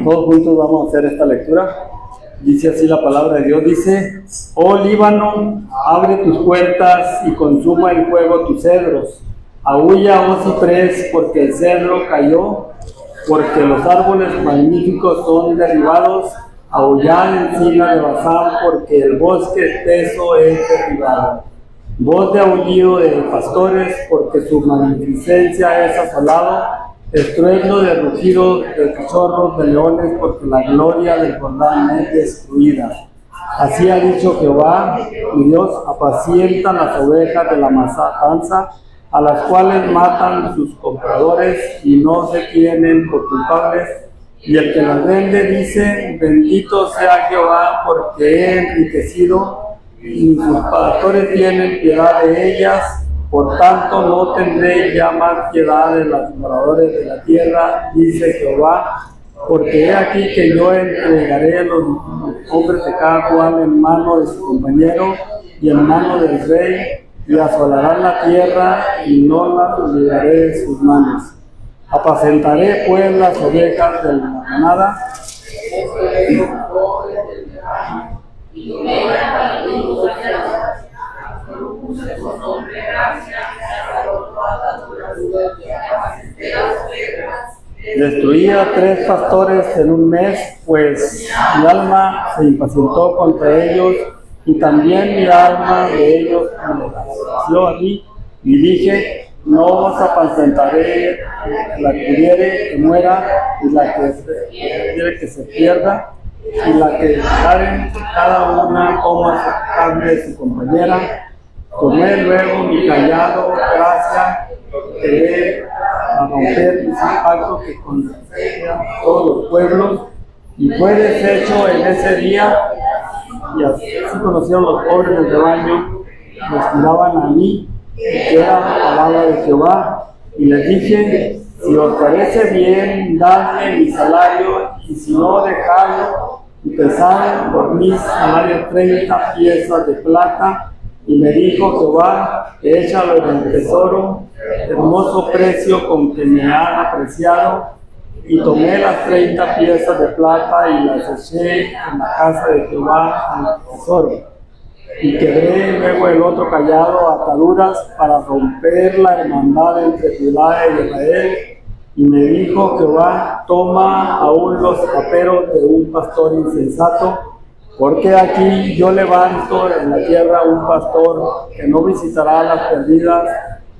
Todos juntos vamos a hacer esta lectura. Dice así la palabra de Dios, dice: Oh Líbano, abre tus puertas y consuma el fuego tus cedros. Aúlla, oh ciprés, porque el cedro cayó, porque los árboles magníficos son derribados. Aullad, encina de Basán, porque el bosque espeso es derribado. Voz de aullido de pastores, porque su magnificencia es asolado. Estruendo de rugido de cachorros de leones, porque la gloria del Jordán es destruida. Así ha dicho Jehová, mi Dios: apacienta las ovejas de la matanza, a las cuales matan sus compradores y no se tienen por culpables. Y el que las vende dice: bendito sea Jehová, porque he enriquecido, y sus pastores tienen piedad de ellas. Por tanto, no tendré ya más piedad de los moradores de la tierra, dice Jehová, porque he aquí que yo entregaré a los hombres de cada cual en mano de su compañero y en mano del rey, y asolarán la tierra y no la libraré de sus manos. Apacentaré pues las ovejas de la manada, destruí a 3 pastores en un mes, pues mi alma se impacientó contra ellos, y también mi alma de ellos me aborreció a mí, y dije: no os apacentaré la que hubiere que muera, y la que hubiere que se pierda, y la que dejaren cada una coma su carne de su compañera. Tomé luego mi callado, gracia, quedé a romper mis pactos que concedía a todos los pueblos, y fue deshecho en ese día. Y así conocieron los pobres del rebaño, los miraban a mí, que era la palabra de Jehová. Y les dije: si os parece bien, dadme mi salario, y si no, dejadlo. Y pesaron por mi salario 30 piezas de plata. Y me dijo Jehová: échalo en el tesoro, hermoso precio con que me han apreciado. Y tomé las 30 piezas de plata y las eché en la casa de Jehová en el tesoro. Y quebré luego el otro callado a ataduras para romper la hermandad entre Judá y Israel. Y me dijo Jehová: toma aún los paperos de un pastor insensato, porque aquí yo levanto en la tierra un pastor que no visitará a las perdidas,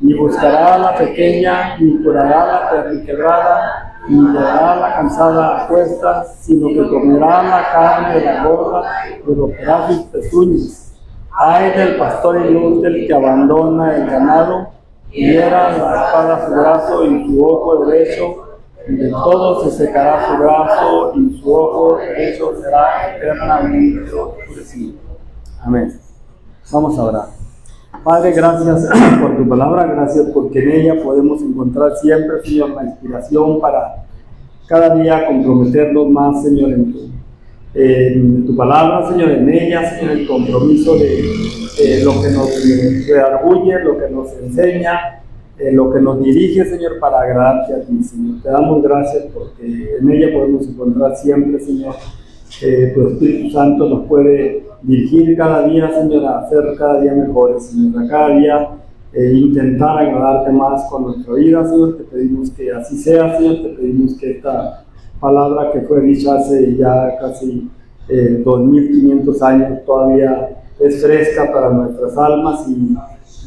ni buscará a la pequeña, ni curará a la perniquebrada, ni dará a la cansada a cuestas, sino que comerá la carne de la gorda y romperá sus pezuñas. Ay del pastor inútil que abandona el ganado, hiera la espada a su brazo y su ojo derecho, y de todo se secará su brazo, y su ojo derecho será eternamente oscurecido. Amén. Vamos a orar. Padre, gracias por tu palabra, gracias porque en ella podemos encontrar siempre, Señor, la inspiración para cada día comprometernos más, Señor, en tu palabra, Señor, en ella, Señor, el compromiso de lo que nos redarguye, lo que nos enseña, lo que nos dirige, Señor, para agradarte a ti, Señor. Te damos gracias porque en ella podemos encontrar siempre, Señor, tu Espíritu Santo nos puede dirigir cada día, Señor, a ser cada día mejores, Señor, a cada día intentar agradarte más con nuestra vida, Señor. Te pedimos que así sea, Señor. Te pedimos que esta palabra que fue dicha hace ya casi 2500 años todavía es fresca para nuestras almas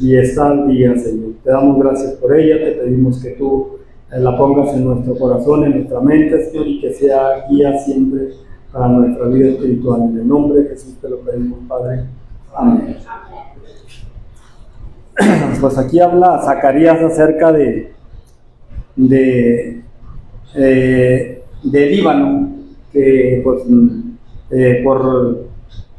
y está al día, Señor. Te damos gracias por ella. Te pedimos que tú la pongas en nuestro corazón, en nuestra mente, Señor, y que sea guía siempre para nuestra vida espiritual. En el nombre de Jesús te lo pedimos, Padre. Amén. Pues aquí habla Zacarías acerca de Líbano, que pues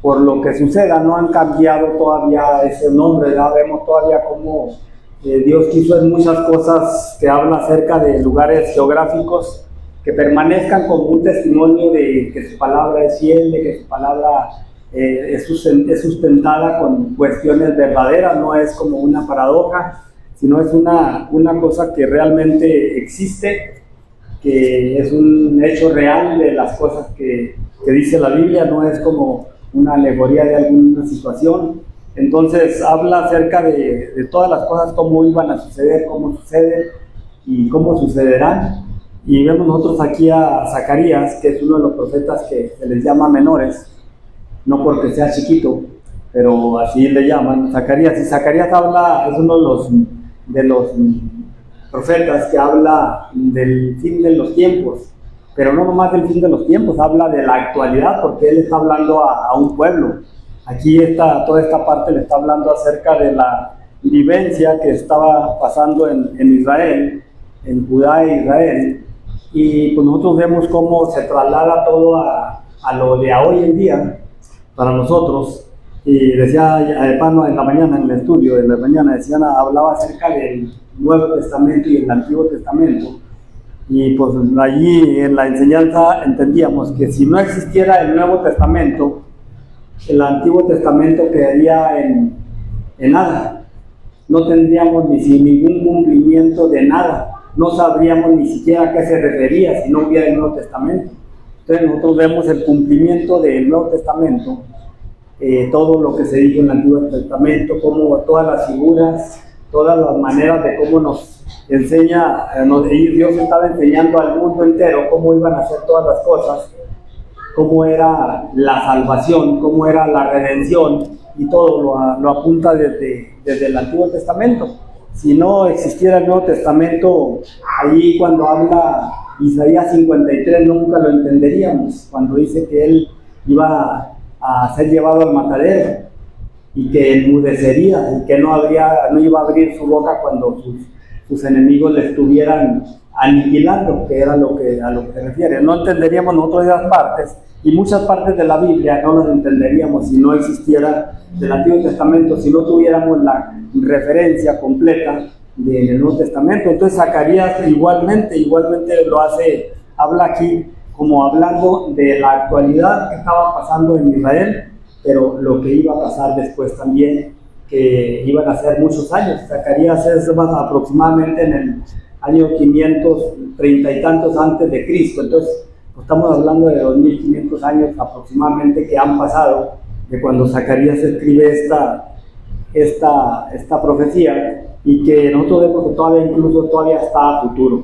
por lo que suceda no han cambiado todavía ese nombre, ¿verdad? Vemos todavía cómo Dios quiso en muchas cosas que habla acerca de lugares geográficos que permanezcan como un testimonio de que su palabra es fiel, de que su palabra es sustentada con cuestiones verdaderas, no es como una paradoja, sino es una cosa que realmente existe que es un hecho real de las cosas que dice la Biblia, no es como una alegoría de alguna situación. Entonces habla acerca de todas las cosas, cómo iban a suceder, cómo suceden y cómo sucederán. Y vemos nosotros aquí a Zacarías, que es uno de los profetas que se les llama menores, no porque sea chiquito, pero así le llaman, Zacarías. Y Zacarías habla, es uno de los profetas que habla del fin de los tiempos, pero no nomás del fin de los tiempos, habla de la actualidad, porque él está hablando a un pueblo. Aquí toda esta parte le está hablando acerca de la vivencia que estaba pasando en Israel, en Judá e Israel, y pues nosotros vemos cómo se traslada todo a lo de hoy en día para nosotros. Y decía Pano en la mañana, en el estudio de la mañana, hablaba acerca del Nuevo Testamento y el Antiguo Testamento, y pues allí en la enseñanza entendíamos que si no existiera el Nuevo Testamento, el Antiguo Testamento quedaría en nada. No tendríamos ningún cumplimiento de nada. No sabríamos ni siquiera a qué se refería si no hubiera el Nuevo Testamento. Entonces nosotros vemos el cumplimiento del Nuevo Testamento, todo lo que se dijo en el Antiguo Testamento, como todas las figuras, todas las maneras de cómo nos enseña, Dios estaba enseñando al mundo entero cómo iban a hacer todas las cosas, cómo era la salvación, cómo era la redención, y todo lo apunta desde el Antiguo Testamento. Si no existiera el Nuevo Testamento, allí cuando habla Isaías 53 nunca lo entenderíamos, cuando dice que él iba a ser llevado al matadero y que enmudecería y que no iba a abrir su boca cuando sus enemigos le estuvieran aniquilando, que era a lo que se refiere. No entenderíamos nosotros esas partes, y muchas partes de la Biblia no las entenderíamos si no existiera del Antiguo Testamento, si no tuviéramos la referencia completa del Nuevo Testamento. Entonces Zacarías igualmente lo hace, habla aquí como hablando de la actualidad que estaba pasando en Israel, pero lo que iba a pasar después también, que iban a ser muchos años. Zacarías es más aproximadamente en el año 530 y tantos antes de Cristo. Entonces estamos hablando de 2500 años aproximadamente que han pasado de cuando Zacarías escribe esta profecía, y que nosotros vemos que todavía está a futuro.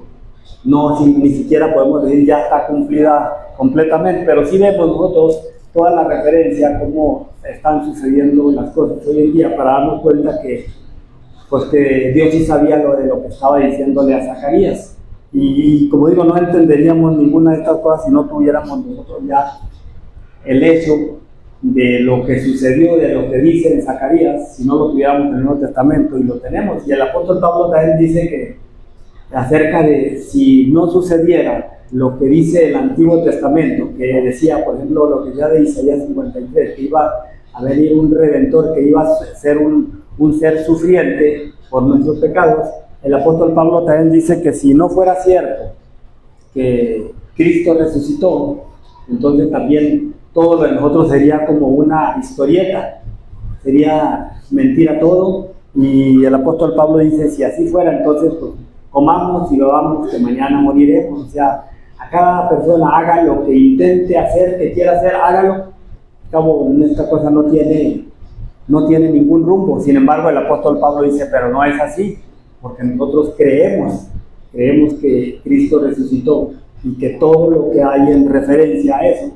No, ni siquiera podemos decir ya está cumplida completamente, pero sí vemos nosotros toda la referencia, cómo están sucediendo las cosas hoy en día, para darnos cuenta que Dios sí sabía lo que estaba diciéndole a Zacarías. Y como digo, no entenderíamos ninguna de estas cosas si no tuviéramos nosotros ya el hecho de lo que sucedió, de lo que dice en Zacarías, si no lo tuviéramos en el Nuevo Testamento, y lo tenemos. Y el apóstol Pablo también dice que acerca de si no sucediera lo que dice el Antiguo Testamento, que decía, por ejemplo, lo que ya de Isaías 53, que iba a venir un Redentor, que iba a ser un ser sufriente por nuestros pecados. El apóstol Pablo también dice que si no fuera cierto que Cristo resucitó, entonces también todo lo de nosotros sería como una historieta, sería mentira todo. Y el apóstol Pablo dice, si así fuera, entonces pues comamos y bebamos, que mañana moriremos. O sea, a cada persona haga lo que intente hacer, que quiera hacer, hágalo. Cabo, esta cosa no tiene ningún rumbo. Sin embargo, el apóstol Pablo dice, pero no es así, porque nosotros creemos que Cristo resucitó, y que todo lo que hay en referencia a eso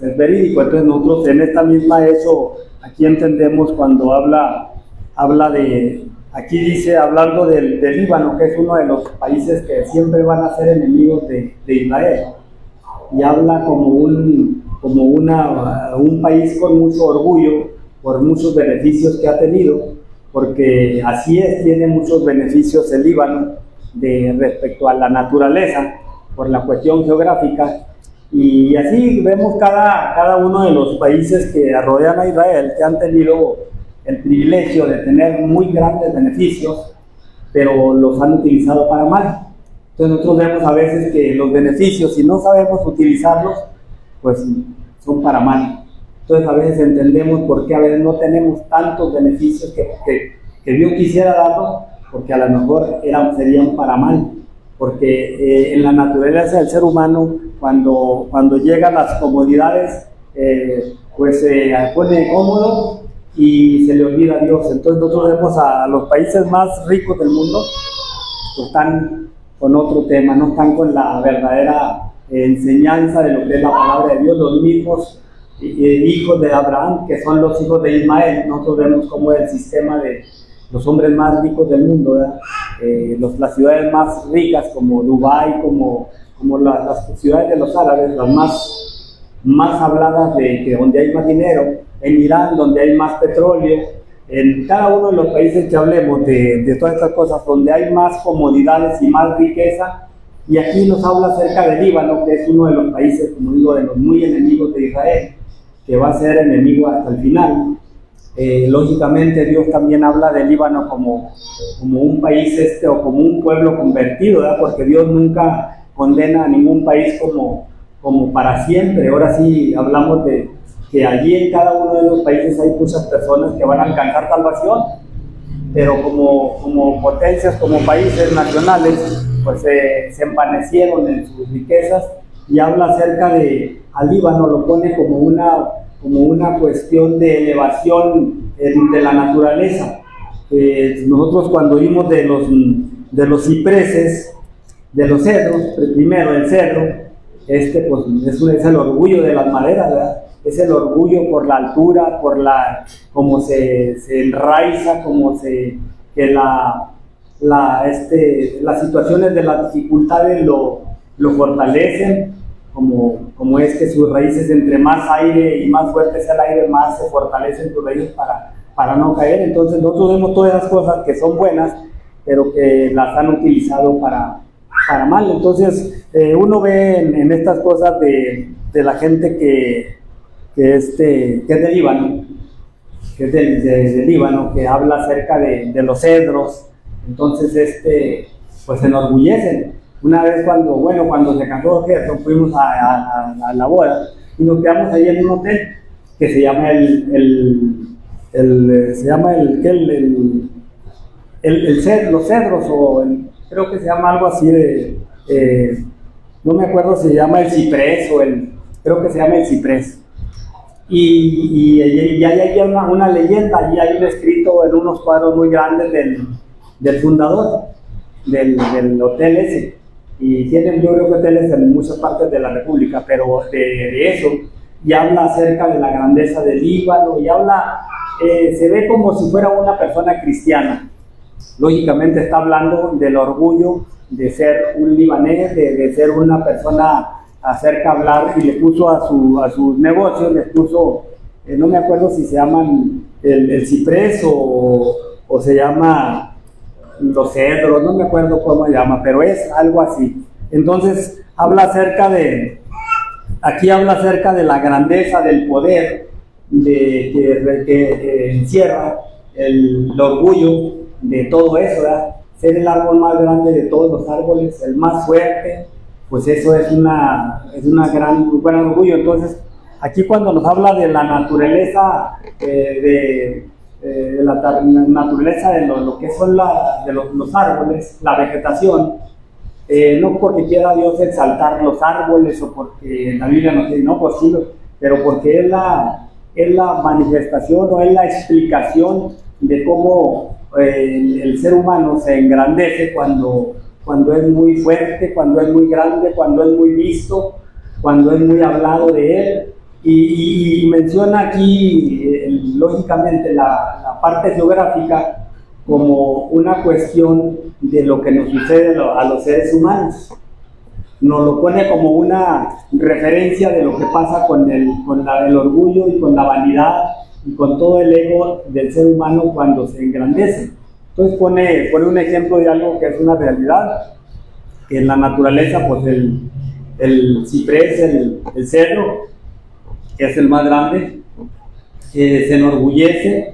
es verídico. Entonces nosotros en esta misma hecho, aquí entendemos cuando habla de, aquí dice, hablando del Líbano, que es uno de los países que siempre van a ser enemigos de Israel, y habla como un país con mucho orgullo por muchos beneficios que ha tenido, porque así es, tiene muchos beneficios el Líbano respecto a la naturaleza, por la cuestión geográfica. Y así vemos cada uno de los países que rodean a Israel, que han tenido el privilegio de tener muy grandes beneficios, pero los han utilizado para mal. Entonces nosotros vemos a veces que los beneficios, si no sabemos utilizarlos, pues son para mal. Entonces a veces entendemos por qué a veces no tenemos tantos beneficios que Dios quisiera darnos, porque a lo mejor serían para mal. porque en la naturaleza del ser humano, cuando llegan las comodidades, pues se pone cómodo y se le olvida a Dios. Entonces nosotros vemos a los países más ricos del mundo, pues están con otro tema, no están con la verdadera enseñanza de lo que es la palabra de Dios. Los mismos hijos de Abraham, que son los hijos de Ismael, nosotros vemos cómo es el sistema de los hombres más ricos del mundo, ¿verdad? Las ciudades más ricas como Dubái, como las ciudades de los árabes, las más habladas de que donde hay más dinero, en Irán donde hay más petróleo, en cada uno de los países que hablemos de todas estas cosas, donde hay más comodidades y más riqueza. Y aquí nos habla acerca de Líbano, que es uno de los países, como digo, de los muy enemigos de Israel, que va a ser enemigo hasta el final. Lógicamente Dios también habla de Líbano como un país o como un pueblo convertido, ¿verdad? Porque Dios nunca condena a ningún país como para siempre. Ahora sí hablamos de que allí en cada uno de los países hay muchas personas que van a alcanzar salvación, pero como potencias, como países nacionales, pues se envanecieron en sus riquezas. Y habla acerca de al Líbano, lo pone como una cuestión de elevación de la naturaleza. Nosotros cuando vimos de los cipreses, de los cedros, primero el cedro, pues es el orgullo de las maderas, ¿verdad? Es el orgullo por la altura, por cómo se enraiza, las situaciones de las dificultades lo fortalecen, como es que sus raíces, entre más aire y más fuerte sea el aire, más se fortalecen sus raíces para no caer. Entonces nosotros vemos todas esas cosas que son buenas, pero que las han utilizado para mal. Entonces uno ve en estas cosas de la gente que es de Líbano, que es de Líbano, que habla acerca de los cedros. Entonces pues se enorgullecen. Una vez cuando se casó Gerson, fuimos a la boda y nos quedamos ahí en un hotel que se llama los Cedros, creo que se llama algo así no me acuerdo si se llama el Ciprés creo que se llama el Ciprés. Y ahí hay una leyenda, y hay un escrito en unos cuadros muy grandes del fundador del hotel ese. Y tienen, yo creo que hoteles en muchas partes de la República, pero de eso, y habla acerca de la grandeza del Líbano, y se ve como si fuera una persona cristiana. Lógicamente está hablando del orgullo de ser un libanés, de ser una persona acerca de hablar, y le puso a sus negocios, les puso, no me acuerdo si se llaman el ciprés o se llama los cedros, no me acuerdo cómo se llama, pero es algo así. Entonces habla acerca de la grandeza del poder que encierra el orgullo de todo eso, ¿verdad? Ser el árbol más grande de todos los árboles, el más fuerte, pues eso es un gran orgullo. Entonces aquí cuando nos habla de la naturaleza la naturaleza de lo que son los árboles, la vegetación, no porque quiera Dios exaltar los árboles o porque la Biblia nos dice, no, pues sí, pero porque es la manifestación o es la explicación de cómo el ser humano se engrandece cuando es muy fuerte, cuando es muy grande, cuando es muy visto, cuando es muy hablado de él. Y menciona aquí, lógicamente, la parte geográfica como una cuestión de lo que nos sucede a los seres humanos. Nos lo pone como una referencia de lo que pasa con el orgullo y con la vanidad y con todo el ego del ser humano cuando se engrandece. Entonces pone un ejemplo de algo que es una realidad, que en la naturaleza, pues el ciprés, el cedro, que es el más grande, se enorgullece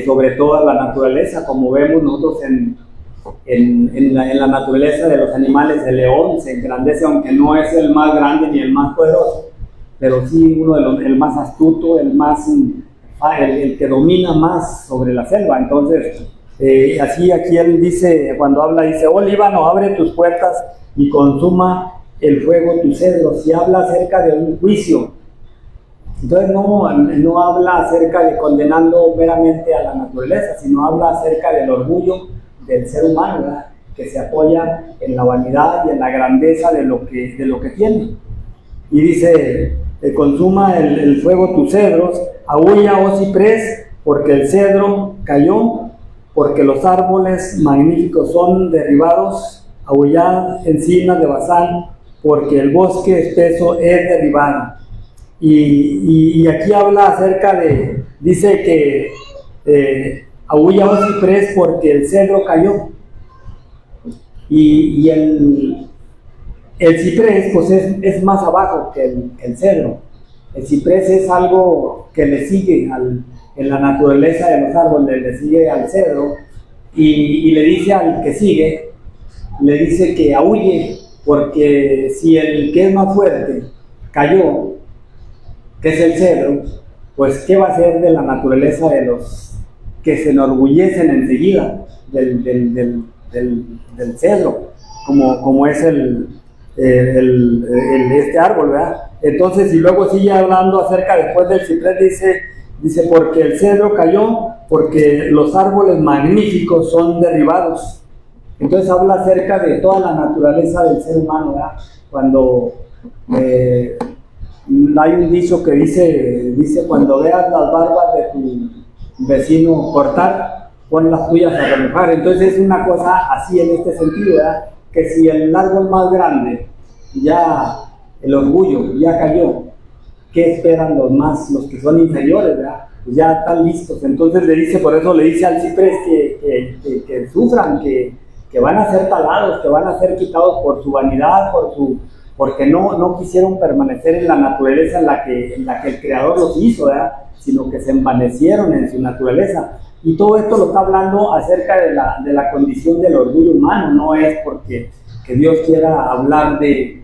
sobre toda la naturaleza, como vemos nosotros en la naturaleza de los animales. El león se engrandece, aunque no es el más grande ni el más poderoso, pero sí el más astuto, el que domina más sobre la selva. Entonces Así aquí él dice, cuando habla, dice: oh Líbano, abre tus puertas y consuma el fuego tus cedros. Y habla acerca de un juicio. Entonces no habla acerca de condenando meramente a la naturaleza, sino habla acerca del orgullo del ser humano, ¿verdad?, que se apoya en la vanidad y en la grandeza de lo que tiene. Y dice: consuma el fuego tus cedros, aúlla, oh ciprés, porque el cedro cayó, porque los árboles magníficos son derribados, aullad encinas de Basán, porque el bosque espeso es derribado. Y aquí habla acerca de, dice que aúlla, oh ciprés, porque el cedro cayó. Y el ciprés pues es más abajo que el cedro. El ciprés es algo que le sigue en la naturaleza de los árboles, le sigue al cedro, y le dice al que sigue, le dice que aúlle, porque si el que es más fuerte cayó, que es el cedro, pues ¿qué va a hacer de la naturaleza de los que se enorgullecen enseguida del cedro, como es este árbol, ¿verdad? Entonces, y luego sigue hablando acerca, después del ciprés, dice porque el cedro cayó, porque los árboles magníficos son derribados. Entonces habla acerca de toda la naturaleza del ser humano, ¿verdad? Cuando hay un dicho que dice: cuando veas las barbas de tu vecino cortar, pon las tuyas a remojar. Entonces es una cosa así en este sentido, ¿verdad?, que si el árbol más grande, ya el orgullo ya cayó, ¿qué esperan los que son inferiores, ¿verdad? Pues ya están listos. Entonces por eso le dice al ciprés que sufran, que van a ser talados, que van a ser quitados por su vanidad, porque no quisieron permanecer en la naturaleza en la que el Creador los hizo, ¿verdad?, sino que se envanecieron en su naturaleza. Y todo esto lo está hablando acerca de la condición del orgullo humano. No es porque que Dios quiera hablar de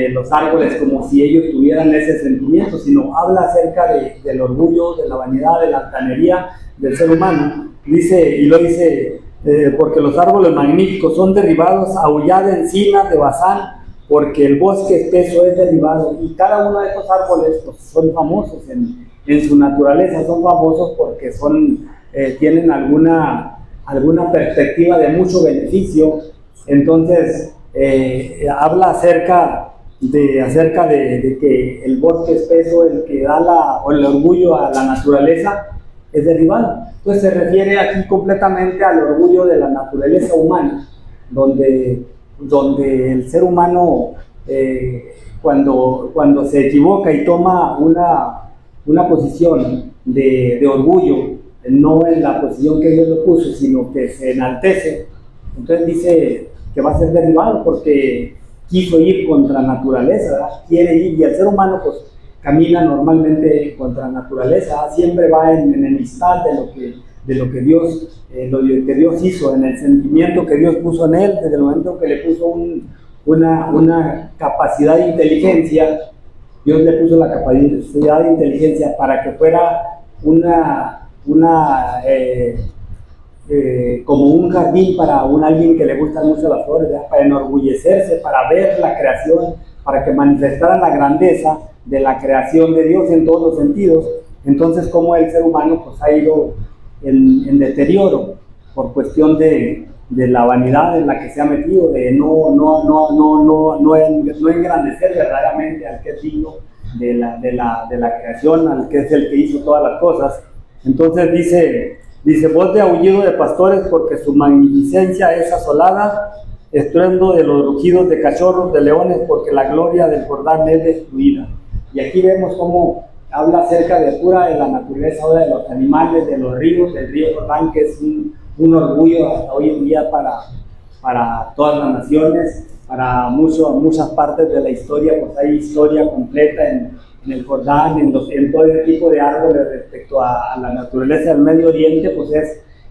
los árboles como si ellos tuvieran ese sentimiento, sino habla acerca del orgullo, de la vanidad, de la altanería del ser humano. Dice, porque los árboles magníficos son derribados, aullad encinas de Basán, porque el bosque espeso es derribado. Y cada uno de estos árboles pues, son famosos en su naturaleza, son famosos porque tienen alguna perspectiva de mucho beneficio. Entonces habla acerca de que el bosque espeso, el que da el orgullo a la naturaleza, es derribado. Entonces se refiere aquí completamente al orgullo de la naturaleza humana, donde el ser humano cuando se equivoca y toma una posición de orgullo, no en la posición que Dios lo puso, sino que se enaltece, entonces dice que va a ser derribado porque quiso ir contra naturaleza, ¿verdad? Quiere ir, y el ser humano pues camina normalmente contra naturaleza, siempre va en enemistad de lo que Dios hizo, en el sentimiento que Dios puso en él, desde el momento que le puso una capacidad de inteligencia. Dios le puso la capacidad de inteligencia para que fuera como un jardín para alguien que le gustan mucho las flores, ¿verdad?, para enorgullecerse, para ver la creación, para que manifestara la grandeza de la creación de Dios en todos los sentidos. Entonces, como el ser humano pues, ha ido en deterioro por cuestión de la vanidad en la que se ha metido, de no engrandecer verdaderamente al que es digno de la creación, al que es el que hizo todas las cosas. Entonces dice: voz de aullido de pastores, porque su magnificencia es asolada, estruendo de los rugidos de cachorros, de leones, porque la gloria del Jordán es destruida. Y aquí vemos cómo habla acerca de la naturaleza, ahora de los animales, de los ríos, del río Jordán, que es un orgullo hasta hoy en día para todas las naciones, para muchas partes de la historia. Pues hay historia completa en el Jordán, en todo ese tipo de árboles respecto a la naturaleza del Medio Oriente. Pues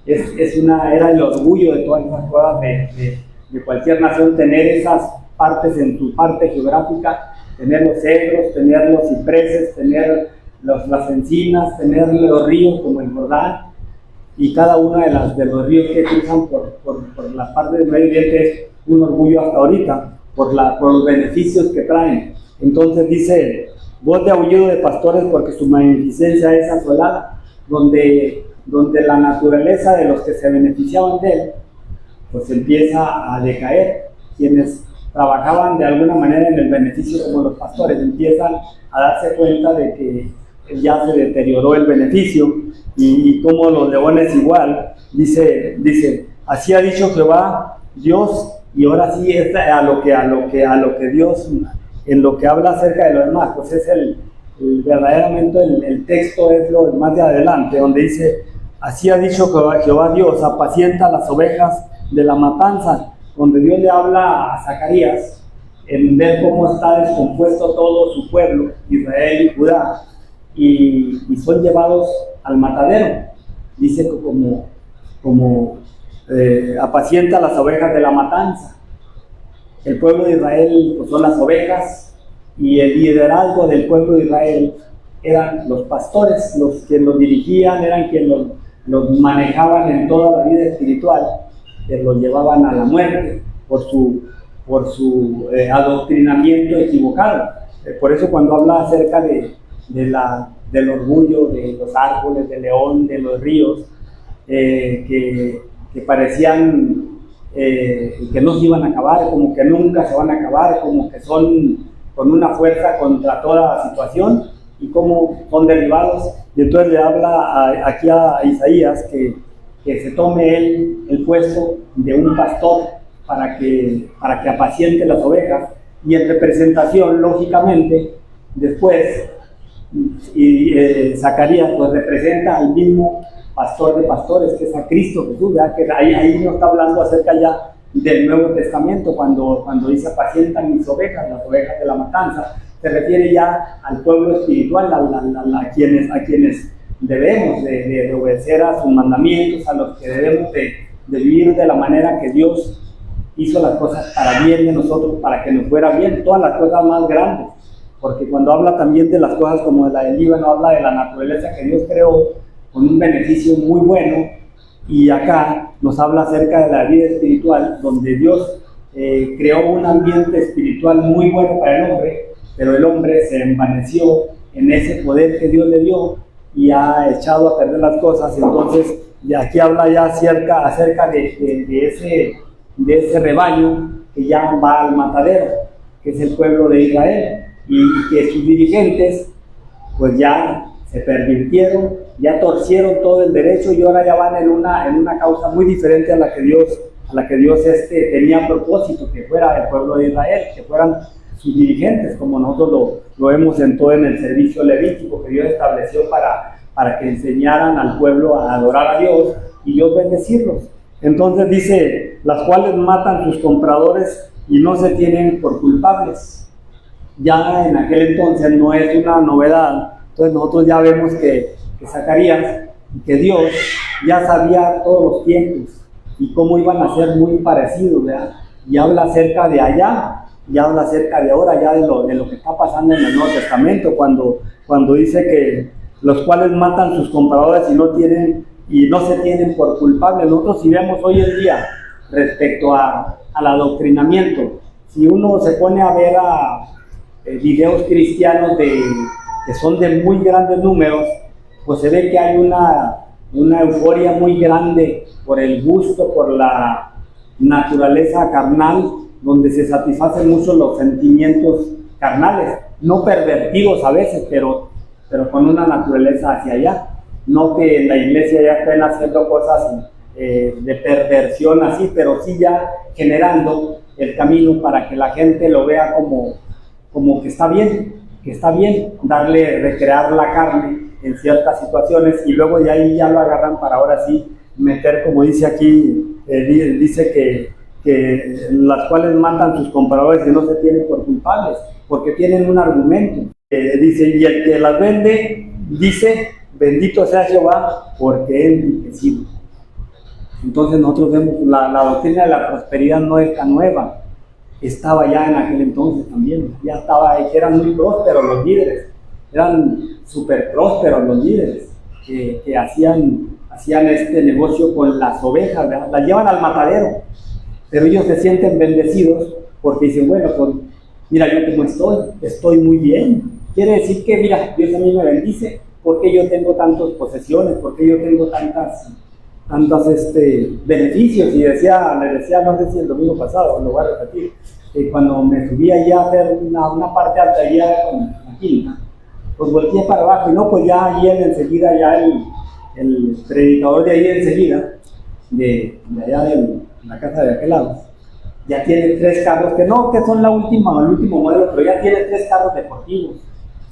era el orgullo de todas esas cosas de cualquier nación, tener esas partes en su parte geográfica, tener los cedros, tener los cipreses, tener las encinas, tener los ríos como el Jordán. y cada uno de los ríos que cruzan por la parte del Medio Oriente es un orgullo hasta ahorita, por los beneficios que traen. Entonces dice, voz de aullido de pastores porque su magnificencia es asolada, donde la naturaleza de los que se beneficiaban de él, pues empieza a decaer. Quienes trabajaban de alguna manera en el beneficio como los pastores empiezan a darse cuenta de que ya se deterioró el beneficio y como los leones igual, dice, así ha dicho Jehová Dios, y ahora sí es a lo que Dios, en lo que habla acerca de lo demás, pues es verdaderamente el texto es lo más de adelante, donde dice, así ha dicho Jehová Dios, apacienta las ovejas de la matanza, donde Dios le habla a Zacarías en ver cómo está descompuesto todo su pueblo, Israel y Judá, y son llevados al matadero. Dice como apacienta las ovejas de la matanza. El pueblo de Israel pues, son las ovejas, y el liderazgo del pueblo de Israel eran los pastores, los que los dirigían, eran quienes los manejaban en toda la vida espiritual, que los llevaban a la muerte por su adoctrinamiento equivocado. Por eso cuando habla acerca del orgullo de los árboles, del león, de los ríos, que parecían que no se iban a acabar, como que nunca se van a acabar, como que son con una fuerza contra toda situación y como son derribados. Y entonces le habla aquí a Isaías que se tome él el puesto de un pastor para que apaciente las ovejas, y en representación, lógicamente, después Zacarías pues representa al mismo pastor de pastores, que es a Cristo Jesús, ¿verdad? Que ahí nos está hablando acerca ya del Nuevo Testamento, cuando dice apacientan mis ovejas, las ovejas de la matanza, se refiere ya al pueblo espiritual, a quienes debemos de obedecer a sus mandamientos, a los que debemos de vivir de la manera que Dios hizo las cosas para bien de nosotros, para que nos fuera bien, todas las cosas más grandes, porque cuando habla también de las cosas como de la del Líbano, habla de la naturaleza que Dios creó con un beneficio muy bueno, y acá nos habla acerca de la vida espiritual, donde Dios creó un ambiente espiritual muy bueno para el hombre, pero el hombre se envaneció en ese poder que Dios le dio y ha echado a perder las cosas. Entonces, de aquí habla ya acerca de ese rebaño que ya va al matadero, que es el pueblo de Israel, y que sus dirigentes pues ya se pervirtieron, ya torcieron todo el derecho y ahora ya van en una causa muy diferente a la que Dios tenía propósito, que fuera el pueblo de Israel, que fueran sus dirigentes, como nosotros lo vemos en el servicio levítico que Dios estableció para que enseñaran al pueblo a adorar a Dios y Dios bendecirlos. Entonces dice, las cuales matan sus compradores y no se tienen por culpables. Ya en aquel entonces no es una novedad. Entonces nosotros ya vemos que Zacarías, que Dios ya sabía todos los tiempos y cómo iban a ser muy parecidos, ¿verdad? Y habla acerca de allá, y habla acerca de ahora, ya de lo que está pasando en el Nuevo Testamento, cuando dice que los cuales matan sus compradores y no se tienen por culpables. Nosotros si vemos hoy en día respecto al adoctrinamiento, si uno se pone a ver videos cristianos que son de muy grandes números, pues se ve que hay una euforia muy grande por el gusto, por la naturaleza carnal, donde se satisfacen mucho los sentimientos carnales, no pervertidos a veces, pero con una naturaleza hacia allá. No que en la iglesia ya estén haciendo cosas de perversión así, pero sí ya generando el camino para que la gente lo vea como que está bien, recrear la carne en ciertas situaciones, y luego de ahí ya lo agarran para ahora sí meter, como dice aquí, dice que las cuales matan sus compradores y no se tienen por culpables, porque tienen un argumento. Dice, y el que las vende, dice, bendito sea Jehová, porque es enriquecido. Entonces nosotros vemos, la doctrina de la prosperidad no es tan nueva, estaba ya en aquel entonces también, ya estaba, eran muy prósperos los líderes, eran súper prósperos los líderes, que hacían hacían este negocio con las ovejas, ¿verdad? Las llevan al matadero, pero ellos se sienten bendecidos porque dicen, bueno, pues mira, yo como estoy muy bien. Quiere decir que, mira, Dios a mí me bendice porque yo tengo tantas posesiones, porque yo tengo tantos beneficios. Y le decía, no sé si el domingo pasado, lo voy a repetir, cuando me subí allá a hacer una parte alta allá con la quinta, pues volteé para abajo y no, pues ya ahí enseguida, ya el predicador de ahí enseguida, de allá de la casa de aquel lado, ya tiene 3 carros, que son el último modelo, pero ya tiene 3 carros deportivos,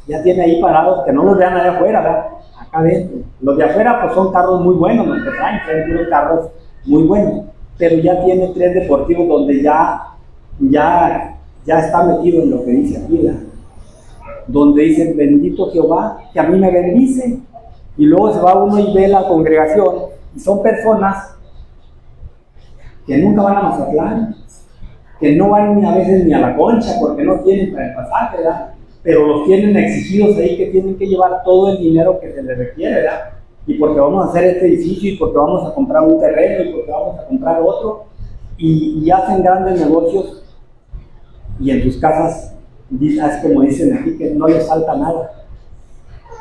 ya tiene ahí parados, que no los vean allá afuera, ¿verdad? Acá adentro. Los de afuera pues son carros muy buenos, los que traen unos carros muy buenos, pero ya tiene 3 deportivos donde ya está metido en lo que dice aquí, ¿verdad? Donde dice, bendito Jehová, que a mí me bendice. Y luego se va uno y ve la congregación, y son personas que nunca van a Mazatlán, que no van a veces ni a la Concha, porque no tienen para el pasaje, ¿verdad? Pero los tienen exigidos ahí, que tienen que llevar todo el dinero que se les requiere, ¿verdad? Y porque vamos a hacer este edificio, y porque vamos a comprar un terreno, y porque vamos a comprar otro, y hacen grandes negocios, y en sus casas, es como dicen aquí, que no les falta nada.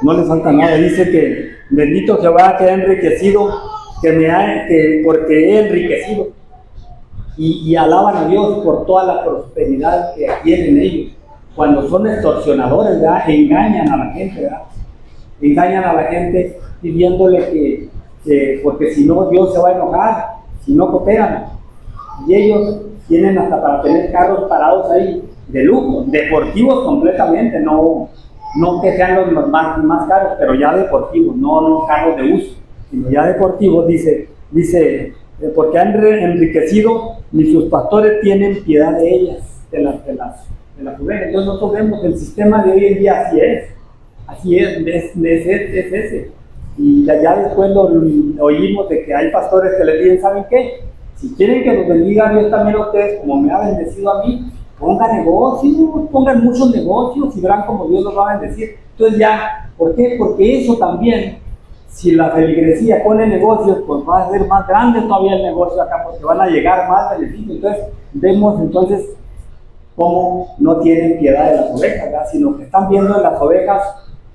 No les falta nada. Dice que bendito Jehová que ha enriquecido, porque he enriquecido. Y alaban a Dios por toda la prosperidad que tienen ellos. Cuando son extorsionadores, ¿verdad? Engañan a la gente, ¿verdad? Engañan a la gente pidiéndole que porque si no Dios se va a enojar, si no cooperan. Y ellos tienen hasta para tener carros parados ahí de lujo, deportivos completamente, no que sean los más caros, pero ya deportivos, no carros de uso, sino ya deportivos. Dice porque han enriquecido, ni sus pastores tienen piedad de ellas, de las ovejas. Entonces nosotros vemos que el sistema de hoy en día así es ese. Y ya después oímos de que hay pastores que les dicen, ¿saben qué? Si quieren que los bendiga Dios también a ustedes, como me ha bendecido a mí, pongan negocios, pongan muchos negocios y verán como Dios los va a bendecir. Entonces ya, ¿por qué? Porque eso también, si la feligresía pone negocios, pues va a ser más grande todavía el negocio acá, porque van a llegar más beneficios. Entonces, vemos cómo no tienen piedad de las ovejas, ¿verdad? Sino que están viendo en las ovejas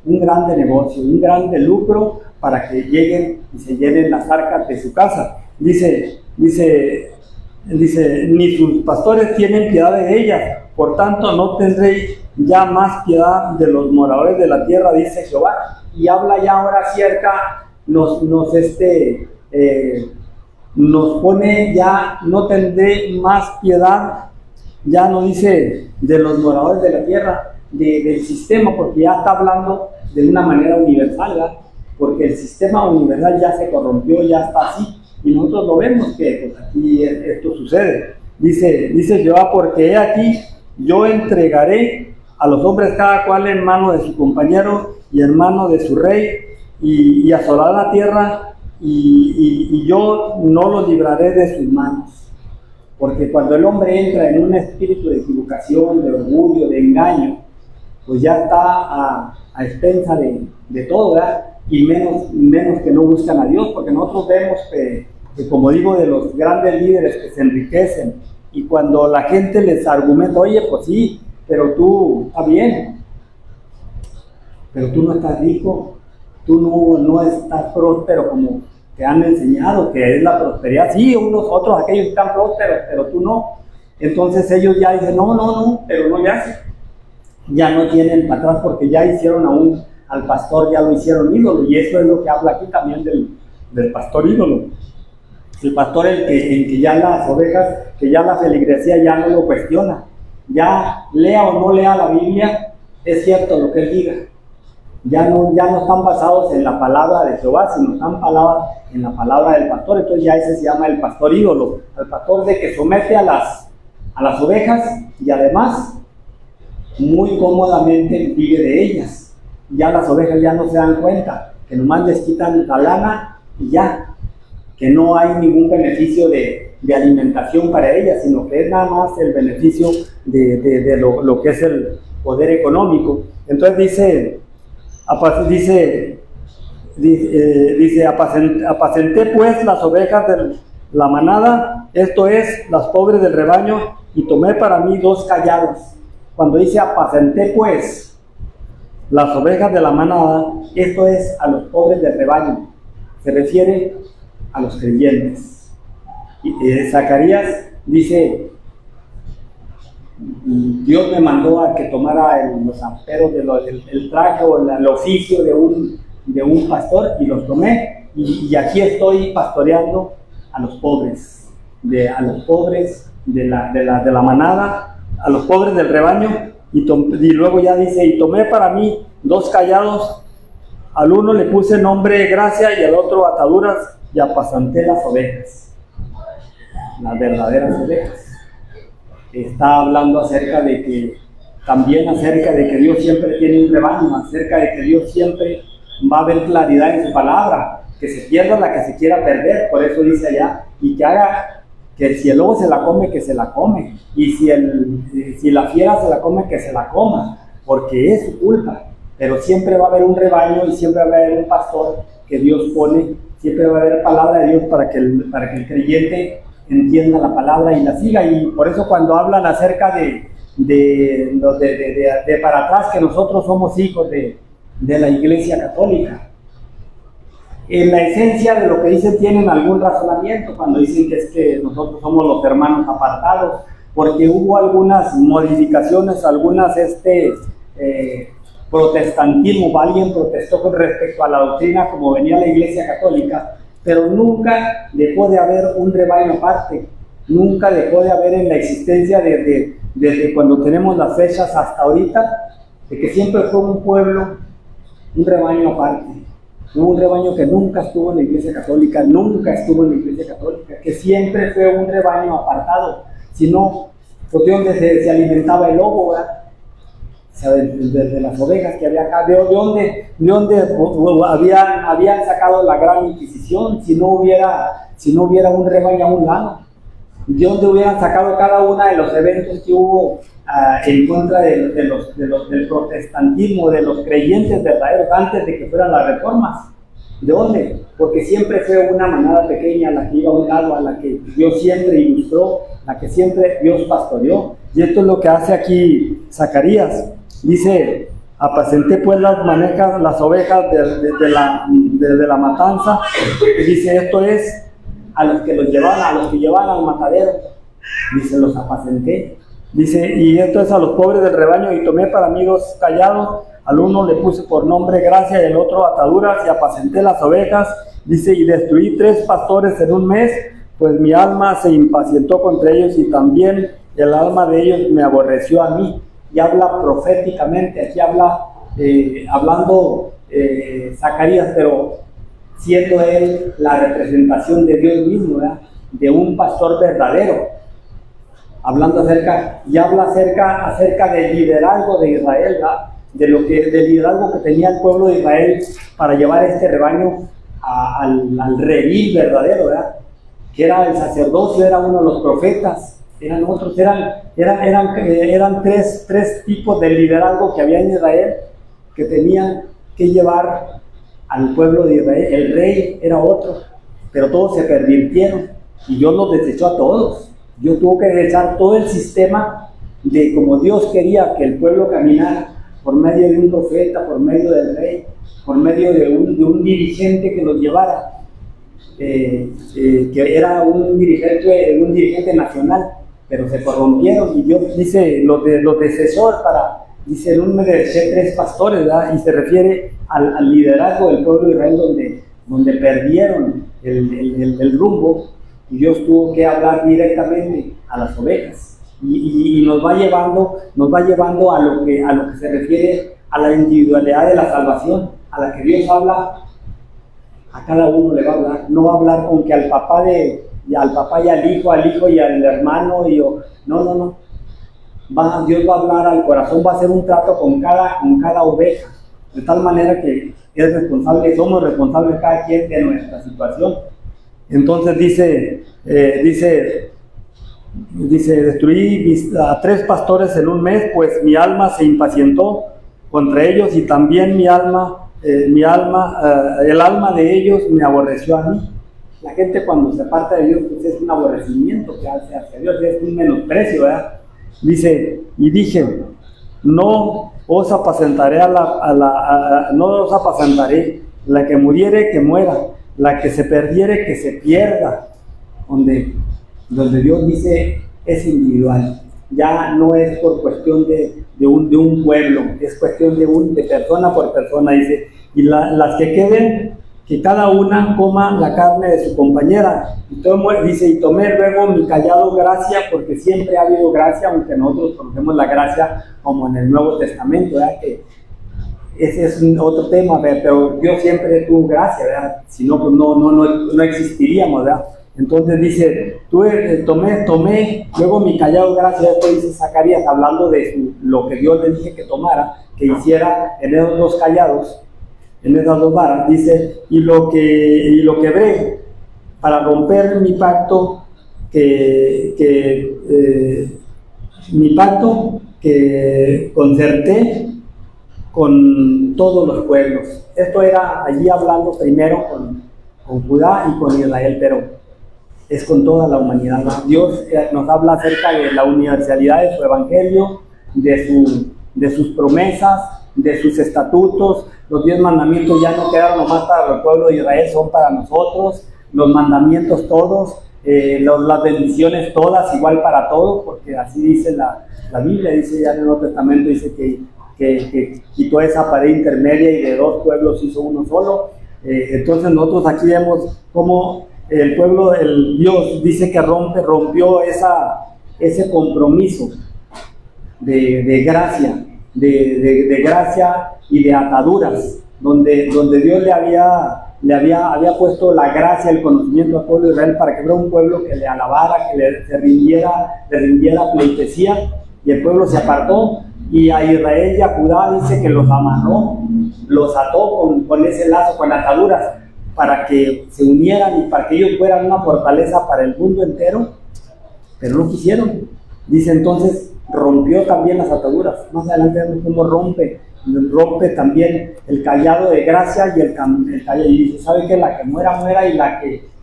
un grande negocio, un grande lucro para que lleguen y se llenen las arcas de su casa. Dice, ni sus pastores tienen piedad de ellas, por tanto no tendréis ya más piedad de los moradores de la tierra, dice Jehová. Y habla ya ahora acerca, nos pone ya, no tendré más piedad, ya no dice de los moradores de la tierra, del sistema, porque ya está hablando de una manera universal, ¿verdad? Porque el sistema universal ya se corrompió, ya está así. Y nosotros lo vemos que pues, aquí esto sucede. Dice Jehová, porque he aquí, yo entregaré a los hombres cada cual en mano de su compañero y en mano de su rey, y asolará la tierra, y yo no los libraré de sus manos. Porque cuando el hombre entra en un espíritu de equivocación, de orgullo, de engaño, pues ya está a expensa de todo, ¿verdad? Y menos que no buscan a Dios, porque nosotros vemos que como digo, de los grandes líderes que se enriquecen, y cuando la gente les argumenta, oye, pues sí, pero tú, está bien, pero tú no estás rico, tú no estás próspero como te han enseñado que es la prosperidad. Sí, otros aquellos están prósperos, pero tú no. Entonces ellos ya dicen, no, pero no le hacen. Ya no tienen para atrás, porque ya hicieron al pastor, ya lo hicieron ídolo, y eso es lo que habla aquí también del pastor ídolo. El pastor el que ya las ovejas, que ya la feligresía ya no lo cuestiona, ya lea o no lea la Biblia, es cierto lo que él diga. Ya no están basados en la palabra de Jehová, sino están en la palabra del pastor. Entonces ya ese se llama el pastor ídolo, el pastor de que somete a las ovejas, y además muy cómodamente vive de ellas. Ya las ovejas ya no se dan cuenta, que nomás les quitan la lana y ya, que no hay ningún beneficio de alimentación para ellas, sino que es nada más el beneficio de lo que es el poder económico. Entonces dice dice apacenté pues las ovejas de la manada, esto es, las pobres del rebaño, y tomé para mí 2 callados. Cuando dice apacenté pues las ovejas de la manada, esto es, a los pobres del rebaño, se refiere a los creyentes. Zacarías dice, Dios me mandó a que tomara los amperos del traje o el oficio de un pastor, y los tomé, y aquí estoy pastoreando a los pobres, de la manada, a los pobres del rebaño, y luego ya dice, y tomé para mí 2 callados, al uno le puse nombre gracia y al otro ataduras, y apacenté las ovejas, las verdaderas ovejas. Está hablando acerca de que Dios siempre tiene un rebaño, acerca de que Dios siempre va a haber claridad en su palabra, que se pierda la que se quiera perder. Por eso dice allá, y que haga que si el lobo se la come, que se la come, y si la fiera se la come, que se la coma, porque es su culpa. Pero siempre va a haber un rebaño y siempre va a haber un pastor que Dios pone, siempre va a haber palabra de Dios para que el creyente entienda la palabra y la siga. Y por eso cuando hablan acerca de para atrás, que nosotros somos hijos de la Iglesia Católica, en la esencia de lo que dicen tienen algún razonamiento cuando dicen que es que nosotros somos los hermanos apartados, porque hubo algunas modificaciones, algunas protestantismo, alguien protestó con respecto a la doctrina como venía la Iglesia Católica, pero nunca dejó de haber un rebaño aparte, nunca dejó de haber en la existencia desde cuando tenemos las fechas hasta ahorita, de que siempre fue un pueblo, un rebaño aparte. Hubo un rebaño que nunca estuvo en la Iglesia Católica, que siempre fue un rebaño apartado, sino pues de donde se alimentaba el lobo, ¿verdad? O sea, de las ovejas que había acá, de donde habían sacado la gran Inquisición, si no hubiera un rebaño a un lado, de donde hubieran sacado cada uno de los eventos que hubo en contra del protestantismo, de los creyentes verdaderos antes de que fueran las reformas. ¿De dónde? Porque siempre fue una manada pequeña la que iba a un lado, a la que Dios siempre ilustró, la que siempre Dios pastoreó. Y esto es lo que hace aquí Zacarías. Dice, apacenté pues las ovejas de la matanza. Y dice, esto es a los que llevaban al matadero. Dice, los apacenté. Dice, y esto es a los pobres del rebaño, y tomé para mí 2 callados, al uno le puse por nombre gracia y al otro ataduras, y apacenté las ovejas. Dice, y destruí 3 pastores en un mes, pues mi alma se impacientó contra ellos, y también el alma de ellos me aborreció a mí. Y habla proféticamente, aquí hablando Zacarías, pero siendo él la representación de Dios mismo, ¿verdad? De un pastor verdadero. Hablando acerca del liderazgo de Israel, ¿verdad? Del liderazgo que tenía el pueblo de Israel para llevar este rebaño al redil verdadero, ¿verdad? Que era el sacerdocio, era uno de los profetas, eran otros, eran tres tipos de liderazgo que había en Israel que tenían que llevar al pueblo de Israel. El rey era otro, pero todos se pervirtieron y Dios los desechó a todos. Dios tuvo que desechar todo el sistema de como Dios quería que el pueblo caminara, por medio de un profeta, por medio del rey, por medio de un dirigente que los llevara, que era un dirigente nacional, pero se corrompieron y Dios dice, los desechó dice, en un me deseché 3 pastores, ¿verdad? Y se refiere al liderazgo del pueblo de Israel donde perdieron el rumbo. Y Dios tuvo que hablar directamente a las ovejas y nos va llevando a lo que se refiere a la individualidad de la salvación, a la que Dios habla, a cada uno le va a hablar. No va a hablar con que al papá y al hijo y al hermano no. Dios va a hablar al corazón, va a hacer un trato con cada oveja, de tal manera que somos responsables cada quien de nuestra situación. Entonces dice, destruí a 3 pastores en un mes, pues mi alma se impacientó contra ellos, y también mi alma el alma de ellos me aborreció a mí. La gente cuando se aparta de Dios, pues es un aborrecimiento que hace hacia Dios, es un menosprecio, ¿verdad? Dice, y dije, no os apacentaré no os apacentaré, la que muriere que muera, la que se perdiere que se pierda. Donde Dios dice es individual, ya no es por cuestión de un pueblo, es cuestión de persona por persona, dice, y las que queden, que cada una coma la carne de su compañera. Dice, y tomé luego mi callado gracia, porque siempre ha habido gracia, aunque nosotros conocemos la gracia como en el Nuevo Testamento, ¿verdad? Que ese es otro tema, pero Dios siempre tuvo gracia, ¿verdad? Si no, pues no existiríamos, ¿verdad? Entonces dice, tomé luego mi callado gracia. Esto dice Zacarías, hablando de lo que Dios le dije que tomara, que hiciera en esos dos callados, en esas dos varas. Dice, y lo quebré para romper mi pacto que concerté con todos los pueblos. Esto era allí hablando primero con Judá y con Israel, pero es con toda la humanidad. Dios nos habla acerca de la universalidad de su evangelio, de sus promesas, de sus estatutos. Los 10 mandamientos ya no quedaron nomás para el pueblo de Israel, son para nosotros. Los mandamientos todos, las bendiciones todas, igual para todos, porque así dice la Biblia, dice ya en el Nuevo Testamento, dice que quitó esa pared intermedia y de 2 pueblos hizo uno solo. Entonces nosotros aquí vemos cómo el pueblo, Dios dice que rompió ese compromiso de gracia, de gracia y de ataduras, donde Dios le había puesto la gracia, el conocimiento al pueblo de Israel para que fuera un pueblo que le alabara, que le rindiera pleitesía, y el pueblo se apartó, y a Israel y a Judá dice que los amarró, los ató con ese lazo, con ataduras, para que se unieran y para que ellos fueran una fortaleza para el mundo entero, pero no quisieron. Dice entonces, rompió también las ataduras. Más adelante vemos cómo rompe también el callado de gracia y el callado, y dice, ¿sabe qué? La que muera y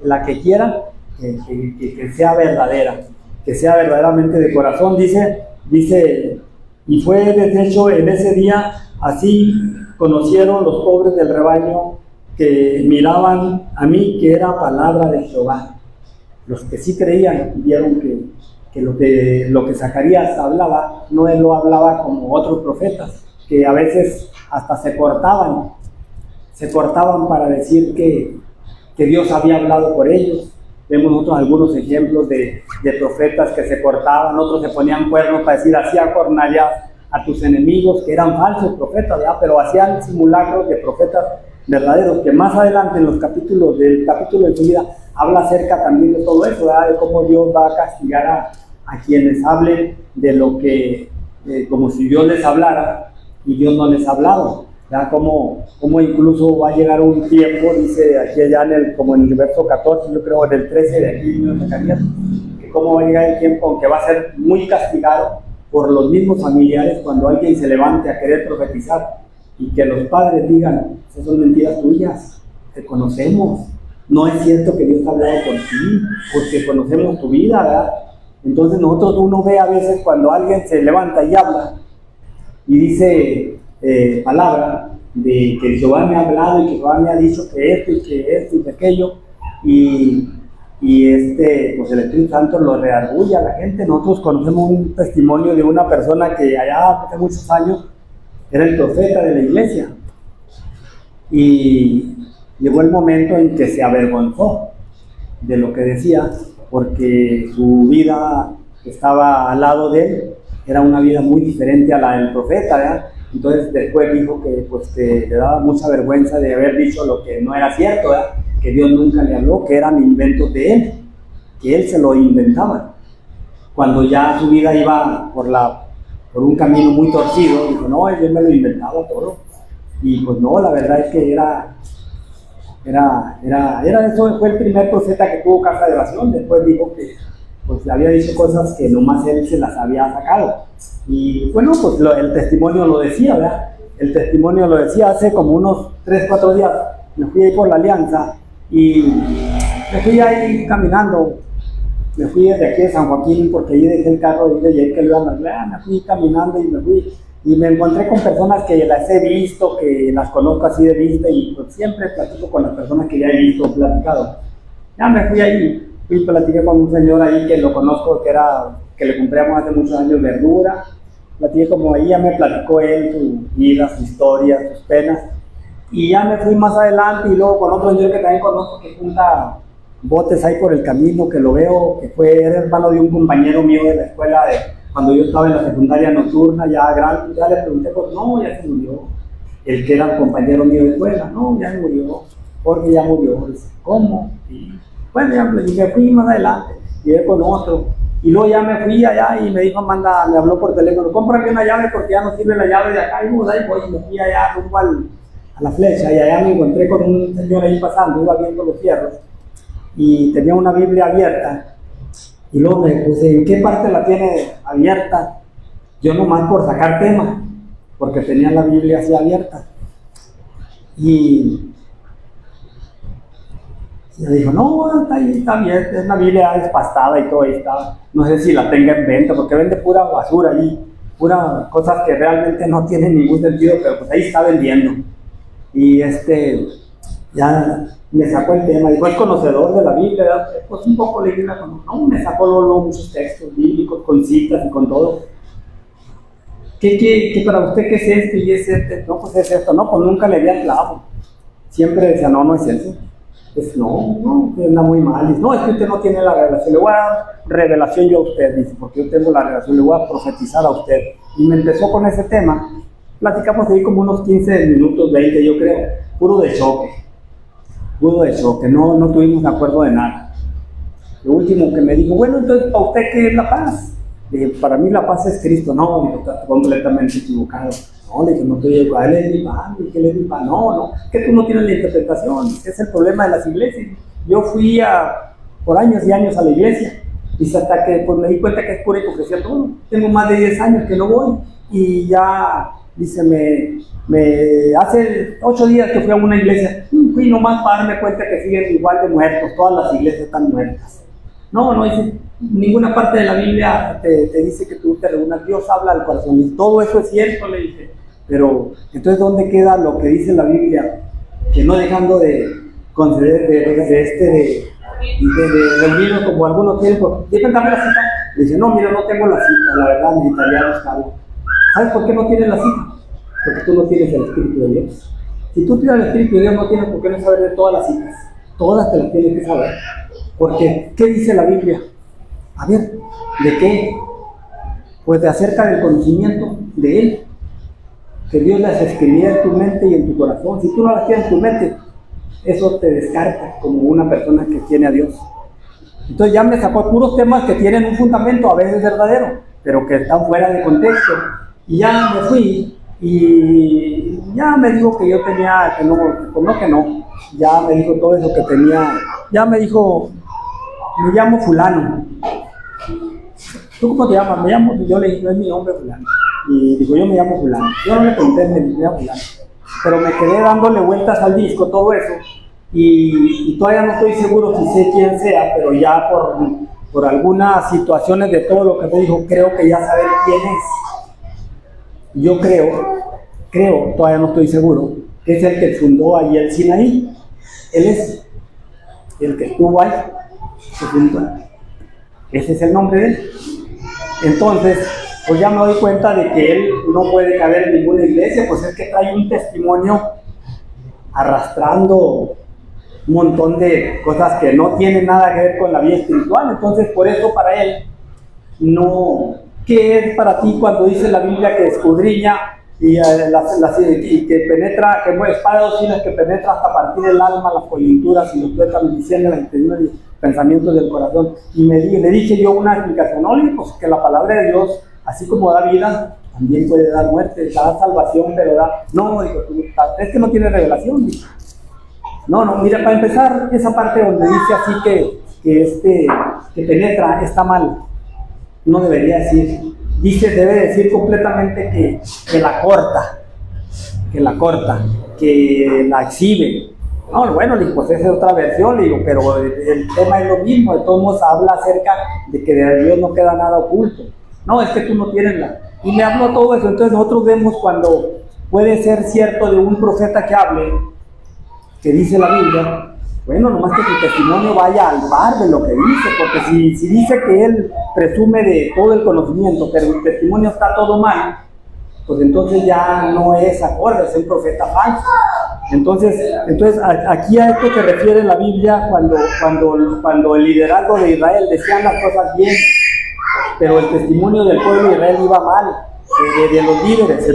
la que quiera, que sea verdadera, que sea verdaderamente de corazón. Dice, y fue deshecho en ese día, así conocieron los pobres del rebaño que miraban a mí que era palabra de Jehová. Los que sí creían vieron que lo que Zacarías hablaba, no él lo hablaba como otros profetas, que a veces hasta se cortaban para decir que Dios había hablado por ellos. Vemos nosotros algunos ejemplos de profetas que se cortaban, otros se ponían cuernos para decir, así acornallas a tus enemigos, que eran falsos profetas, ¿verdad? Pero hacían simulacros de profetas verdaderos, que más adelante en los capítulos de su vida habla acerca también de todo eso, ¿verdad? De cómo Dios va a castigar a quienes hablen de lo que, como si Dios les hablara y Dios no les ha hablado, ¿verdad? Como incluso va a llegar un tiempo, dice aquí allá como en el verso 14, yo creo en el 13 de aquí, de Zacarías, que cómo va a llegar el tiempo en que va a ser muy castigado por los mismos familiares cuando alguien se levante a querer profetizar y que los padres digan, esas son mentiras tuyas, te conocemos, no es cierto que Dios te ha hablado por ti, porque conocemos tu vida, ¿verdad? Entonces uno ve a veces cuando alguien se levanta y habla y dice palabra de que Jehová me ha hablado y que Jehová me ha dicho que esto y que aquello, y pues el Espíritu Santo lo redarguye a la gente. Nosotros conocemos un testimonio de una persona que allá hace muchos años era el profeta de la iglesia, y llegó el momento en que se avergonzó de lo que decía, porque su vida que estaba al lado de él era una vida muy diferente a la del profeta, ¿verdad? Entonces después dijo que le daba mucha vergüenza de haber dicho lo que no era cierto, ¿verdad? Que Dios nunca le habló, que eran inventos de él, que él se lo inventaba. Cuando ya su vida iba por un camino muy torcido, dijo, no, yo me lo inventaba todo. Y pues no, la verdad es que era eso. Fue el primer profeta que tuvo casa de oración. Después dijo que pues había dicho cosas que nomás él se las había sacado. Y bueno, pues el testimonio lo decía, ¿verdad? el testimonio lo decía hace como unos 3, 4 días. Me fui ahí por la Alianza y me fui ahí caminando. Me fui desde aquí de San Joaquín porque ahí dejé el carro y de ayer que lo iban a arreglar. Me fui caminando y me fui. Y me encontré con personas que las he visto, que las conozco así de vista y pues siempre platico con las personas que ya he visto, platicado. Ya me fui ahí y platiqué con un señor ahí que lo conozco, que le compramos hace muchos años verdura. Platiqué como ahí, ya me platicó él su vida, su historia, sus penas. Y ya me fui más adelante y luego con otro señor que también conozco que junta botes ahí por el camino, que lo veo, que era hermano de un compañero mío de la escuela cuando yo estaba en la secundaria nocturna, ya grande. Ya le pregunté, pues no, ya se murió. El que era compañero mío de escuela, no, ya se murió, Jorge ya murió. Dice, ¿cómo? Y bueno, ya me fui más adelante, llegué con otro. Y luego ya me fui allá y me dijo, me habló por teléfono, cómprame una llave porque ya no sirve la llave de acá. Y pues, ahí voy, me fui allá rumbo a la flecha y allá me encontré con un señor ahí pasando, iba viendo los fierros y tenía una Biblia abierta. Y luego me puse, ¿en qué parte la tiene abierta? Yo nomás por sacar tema, porque tenía la Biblia así abierta. Y me dijo, no, está ahí, está bien, es una Biblia despastada y todo ahí está. No sé si la tenga en venta, porque vende pura basura ahí, pura cosas que realmente no tienen ningún sentido, pero pues ahí está vendiendo. Y ya me sacó el tema, dijo, es conocedor de la Biblia, pues un poco leí la conozco. No, me sacó luego muchos textos bíblicos, con citas y con todo. ¿Qué para usted qué es esto y es este? No, pues es esto, no, pues nunca le di al clavo. Siempre decía, no es eso. Pues no, anda muy mal. Dice, no, es que usted no tiene la revelación. Le voy a dar revelación yo a usted, dice, porque yo tengo la revelación, le voy a profetizar a usted. Y me empezó con ese tema. Platicamos ahí como unos 15 minutos, 20 yo creo, puro de choque, no tuvimos acuerdo de nada. Lo último que me dijo, bueno, entonces, ¿para usted qué es la paz? Le dije, para mí la paz es Cristo. No, dijo, está completamente equivocado. No, le dije, no estoy igual, él es mi padre, ¿qué le digo? No, que tú no tienes la interpretación, es el problema de las iglesias. Yo fui por años y años a la iglesia, y hasta que pues, me di cuenta que es pura hipocresía todo. Tengo más de 10 años que no voy, y ya, dice, hace 8 días que fui a una iglesia, fui nomás para darme cuenta que siguen igual de muertos, todas las iglesias están muertas. No, dice, ninguna parte de la Biblia te dice que tú te reúnas, Dios habla al corazón, y todo eso es cierto, le dije, pero entonces ¿dónde queda lo que dice la Biblia? Que no dejando de conceder, de reunirnos como algunos tiempos, dime dame la cita, le dice, no, mira, no tengo la cita, la verdad necesitaría buscarla. ¿Sabes por qué no tienes la cita? Porque tú no tienes el Espíritu de Dios. Si tú tienes el Espíritu de Dios, no tienes por qué no saber de todas las citas. Todas te las tienes que saber. Porque, ¿qué dice la Biblia? A ver, ¿de qué? Pues de acerca del conocimiento de Él. Que Dios las escribía en tu mente y en tu corazón. Si tú no las tienes en tu mente, eso te descarta como una persona que tiene a Dios. Entonces ya me sacó puros temas que tienen un fundamento, a veces verdadero, pero que están fuera de contexto. Y ya me fui y ya me dijo que yo tenía, que no, ya me dijo todo eso que tenía, ya me dijo, me llamo fulano. ¿Tú cómo te llamas? Yo le dije, no es mi nombre fulano. Y dijo, yo me llamo fulano. Yo no le pregunté, me llamo fulano. Pero me quedé dándole vueltas al disco, todo eso, y todavía no estoy seguro si sé quién sea, pero ya por algunas situaciones de todo lo que me dijo, creo que ya saber quién es. Yo creo, todavía no estoy seguro, que es el que fundó ahí el Sinaí. Él es el que estuvo ahí, se fundó. Ese es el nombre de él. Entonces, pues ya me doy cuenta de que él no puede caber en ninguna iglesia, pues es que trae un testimonio arrastrando un montón de cosas que no tienen nada que ver con la vida espiritual. Entonces, por eso para él, no. ¿Qué es para ti cuando dice la Biblia que escudriña y que penetra, que mueve espada de dos filos, que penetra hasta partir el alma, las coyunturas y los tuétanos, diciendo las intenciones y pensamientos del corazón? Y le dije yo una explicación, pues que la palabra de Dios, así como da vida, también puede dar muerte, da salvación, pero da. No, digo, es que no tiene revelación. Digo. No, mira, para empezar, esa parte donde dice así que penetra, está mal. No debería decir. Debe decir completamente que la corta. que la corta, que la exhibe. No, bueno, le digo, pues esa es otra versión, le digo, pero el tema es lo mismo. De todos modos habla acerca de que de Dios no queda nada oculto. No, es que tú no tienes la... Y le hablo todo eso. Entonces nosotros vemos cuando puede ser cierto de un profeta que hable, que dice la Biblia, bueno, nomás que su testimonio vaya al par de lo que dice, porque si dice que él presume de todo el conocimiento, pero el testimonio está todo mal, pues entonces ya no es acorde, es un profeta falso. Entonces aquí a esto se refiere la Biblia cuando el liderazgo de Israel decían las cosas bien, pero el testimonio del pueblo de Israel iba mal, de los líderes.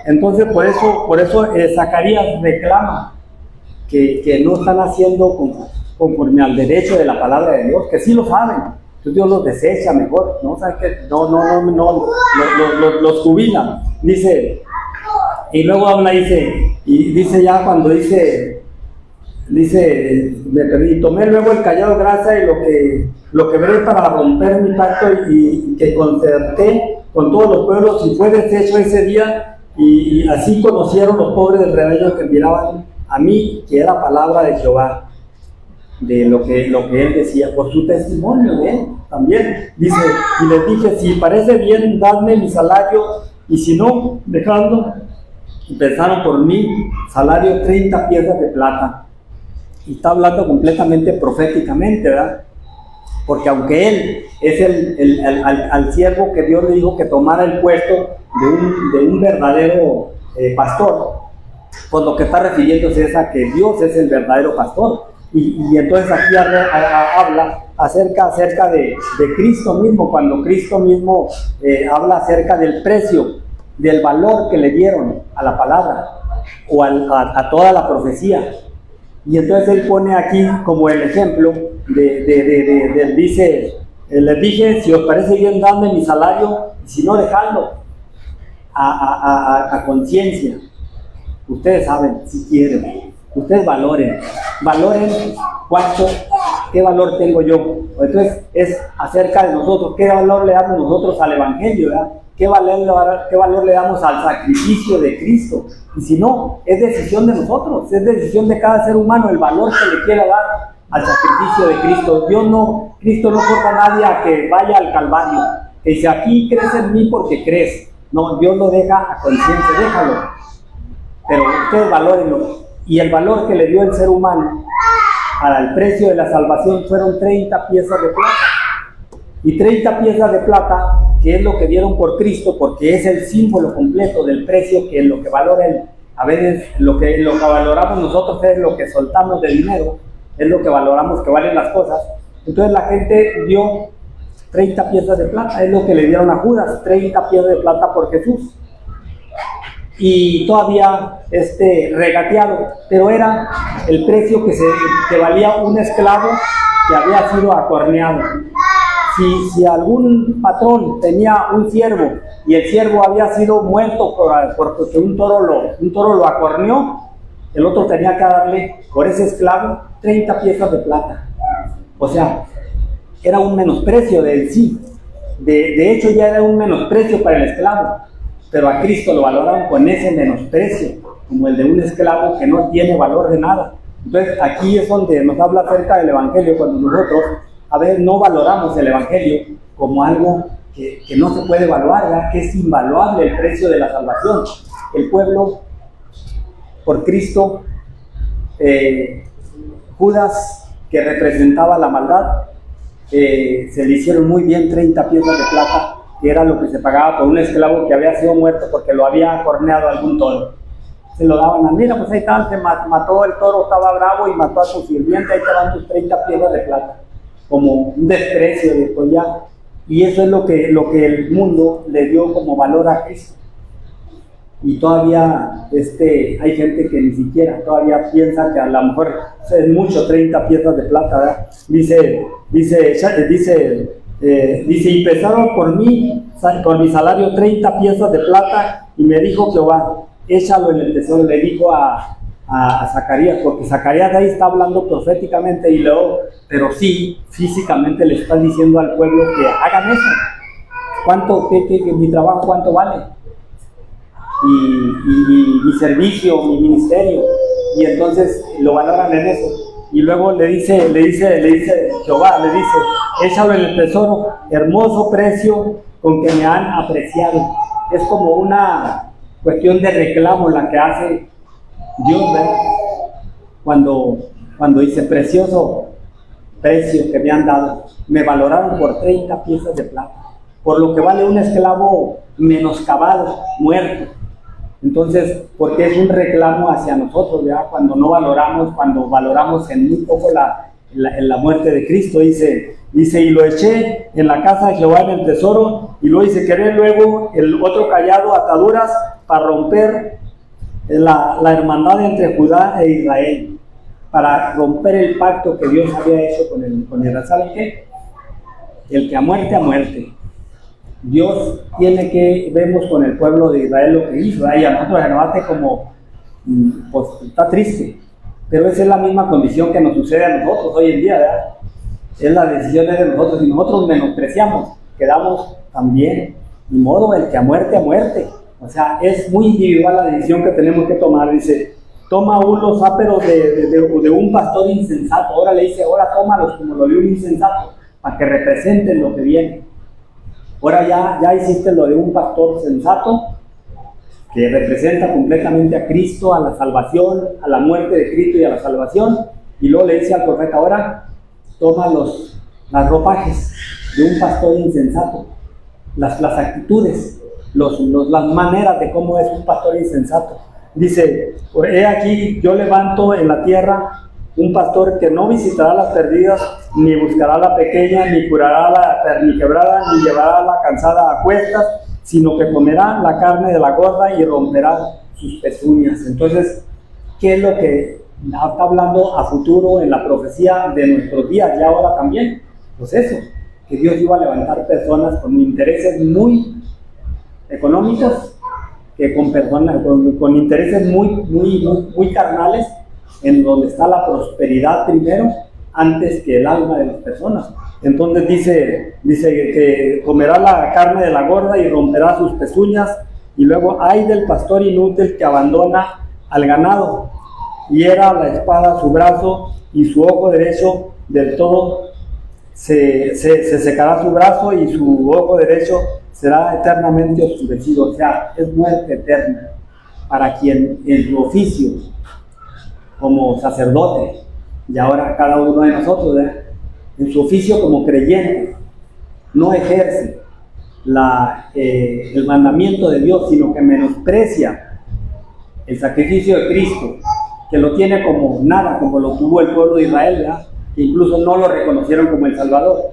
Entonces por eso Zacarías reclama que no están haciendo conforme al derecho de la palabra de Dios, que sí lo saben, entonces Dios los desecha mejor, ¿no? ¿Sabes qué? No, los jubila, dice, y luego habla, dice ya cuando dice, y tomé luego el callado de grasa y lo quebré para romper mi pacto y que concerté con todos los pueblos y fue deshecho ese día y así conocieron los pobres del rebaño que miraban a mí, que era palabra de Jehová, de lo que él decía, por su testimonio de él también. Dice, y les dije, si parece bien, dadme mi salario, y si no, dejadlo. Y pensaron por mí, salario 30 piezas de plata. Y está hablando completamente proféticamente, ¿verdad? Porque aunque él es al siervo que Dios le dijo que tomara el puesto de un verdadero pastor, pues lo que está refiriéndose es a que Dios es el verdadero pastor. Y entonces aquí habla acerca de Cristo mismo, cuando Cristo mismo habla acerca del precio, del valor que le dieron a la palabra o a toda la profecía. Y entonces él pone aquí como el ejemplo dice, les dije, si os parece bien, dadme mi salario, y si no, dejadlo a conciencia. Ustedes saben, si quieren, ustedes valoren qué valor tengo yo. Entonces es acerca de nosotros, qué valor le damos nosotros al Evangelio, ¿verdad? ¿Qué valor le damos al sacrificio de Cristo? Y si no, es decisión de nosotros, es decisión de cada ser humano el valor que le quiera dar al sacrificio de Cristo. Cristo no forza a nadie a que vaya al Calvario, que dice, aquí crees en mí porque crees. No, Dios lo deja a conciencia, déjalo. Pero ustedes valórenlo. Y el valor que le dio el ser humano para el precio de la salvación fueron 30 piezas de plata. Y 30 piezas de plata, que es lo que dieron por Cristo, porque es el símbolo completo del precio, que es lo que valora él. A veces lo que valoramos nosotros es lo que soltamos de dinero, es lo que valoramos que valen las cosas. Entonces la gente dio 30 piezas de plata, es lo que le dieron a Judas, 30 piezas de plata por Jesús. Y todavía regateado, pero era el precio que valía un esclavo que había sido acorneado. Si algún patrón tenía un siervo y el siervo había sido muerto porque un toro lo acorneó, el otro tenía que darle por ese esclavo 30 piezas de plata. O sea, era un menosprecio de sí. De hecho ya era un menosprecio para el esclavo, pero a Cristo lo valoraron con ese menosprecio, como el de un esclavo que no tiene valor de nada. Entonces aquí es donde nos habla acerca del Evangelio, cuando nosotros a veces no valoramos el Evangelio como algo que no se puede evaluar, ¿verdad? Que es invaluable el precio de la salvación. El pueblo, por Cristo, Judas, que representaba la maldad, se le hicieron muy bien 30 piezas de plata, que era lo que se pagaba por un esclavo que había sido muerto porque lo había acorneado algún toro. Se lo daban a, mira, pues ahí está, se mató el toro, estaba bravo y mató a su sirviente, ahí te dan tus 30 piezas de plata, como un desprecio de pues ya. Y eso es lo que el mundo le dio como valor a Cristo. Y todavía hay gente que ni siquiera todavía piensa que a lo mejor es mucho 30 piezas de plata, ¿verdad? Dice, y pesaron por mí, con mi salario 30 piezas de plata, y me dijo Jehová, échalo en el tesoro. Le dijo a Zacarías, porque Zacarías ahí está hablando proféticamente y luego, pero sí, físicamente le está diciendo al pueblo que hagan eso. ¿Cuánto, mi trabajo cuánto vale? y mi servicio, mi ministerio, y entonces lo valoran en eso. Y luego le dice Jehová, le dice, échalo en el tesoro, hermoso precio con que me han apreciado. Es como una cuestión de reclamo la que hace Dios, ¿verdad? Cuando dice, precioso precio que me han dado, me valoraron por 30 piezas de plata, por lo que vale un esclavo menoscabado, muerto. Entonces, porque es un reclamo hacia nosotros, ¿verdad? Cuando no valoramos, cuando valoramos en muy poco la muerte de Cristo, dice, y lo eché en la casa de Jehová en el tesoro, y luego dice, querer luego el otro callado, ataduras, para romper la hermandad entre Judá e Israel, para romper el pacto que Dios había hecho con Israel. ¿Saben qué? El que a muerte. Dios tiene que, vemos con el pueblo de Israel lo que hizo, y a nosotros se nos hace como, pues está triste, pero esa es la misma condición que nos sucede a nosotros hoy en día, ¿verdad? Es la decisión de nosotros, y nosotros menospreciamos, quedamos también, ni modo, el que a muerte, o sea, es muy individual la decisión que tenemos que tomar. Dice, toma los áperos de un pastor insensato, ahora le dice, ahora tómalos como lo de un insensato, para que representen lo que viene. Ahora ya hiciste lo de un pastor sensato, que representa completamente a Cristo, a la salvación, a la muerte de Cristo y a la salvación. Y luego le dice al profeta, ahora toma las ropajes de un pastor insensato, las actitudes, las maneras de cómo es un pastor insensato. Dice, he aquí, yo levanto en la tierra un pastor que no visitará las perdidas, ni buscará la pequeña, ni curará la quebrada, ni llevará la cansada a cuestas, sino que comerá la carne de la gorda y romperá sus pezuñas. Entonces, ¿qué es lo que está hablando a futuro en la profecía de nuestros días y ahora también? Pues eso, que Dios iba a levantar personas con intereses muy económicos, que con intereses muy carnales, en donde está la prosperidad primero, antes que el alma de las personas. Entonces dice que comerá la carne de la gorda y romperá sus pezuñas, y luego hay del pastor inútil que abandona al ganado, hiera la espada su brazo, y su ojo derecho del todo se secará su brazo, y su ojo derecho será eternamente oscurecido. O sea, es muerte eterna para quien en su oficio como sacerdote, y ahora cada uno de nosotros, ¿verdad?, en su oficio como creyente, no ejerce el mandamiento de Dios, sino que menosprecia el sacrificio de Cristo, que lo tiene como nada, como lo tuvo el pueblo de Israel, ¿verdad?, que incluso no lo reconocieron como el Salvador.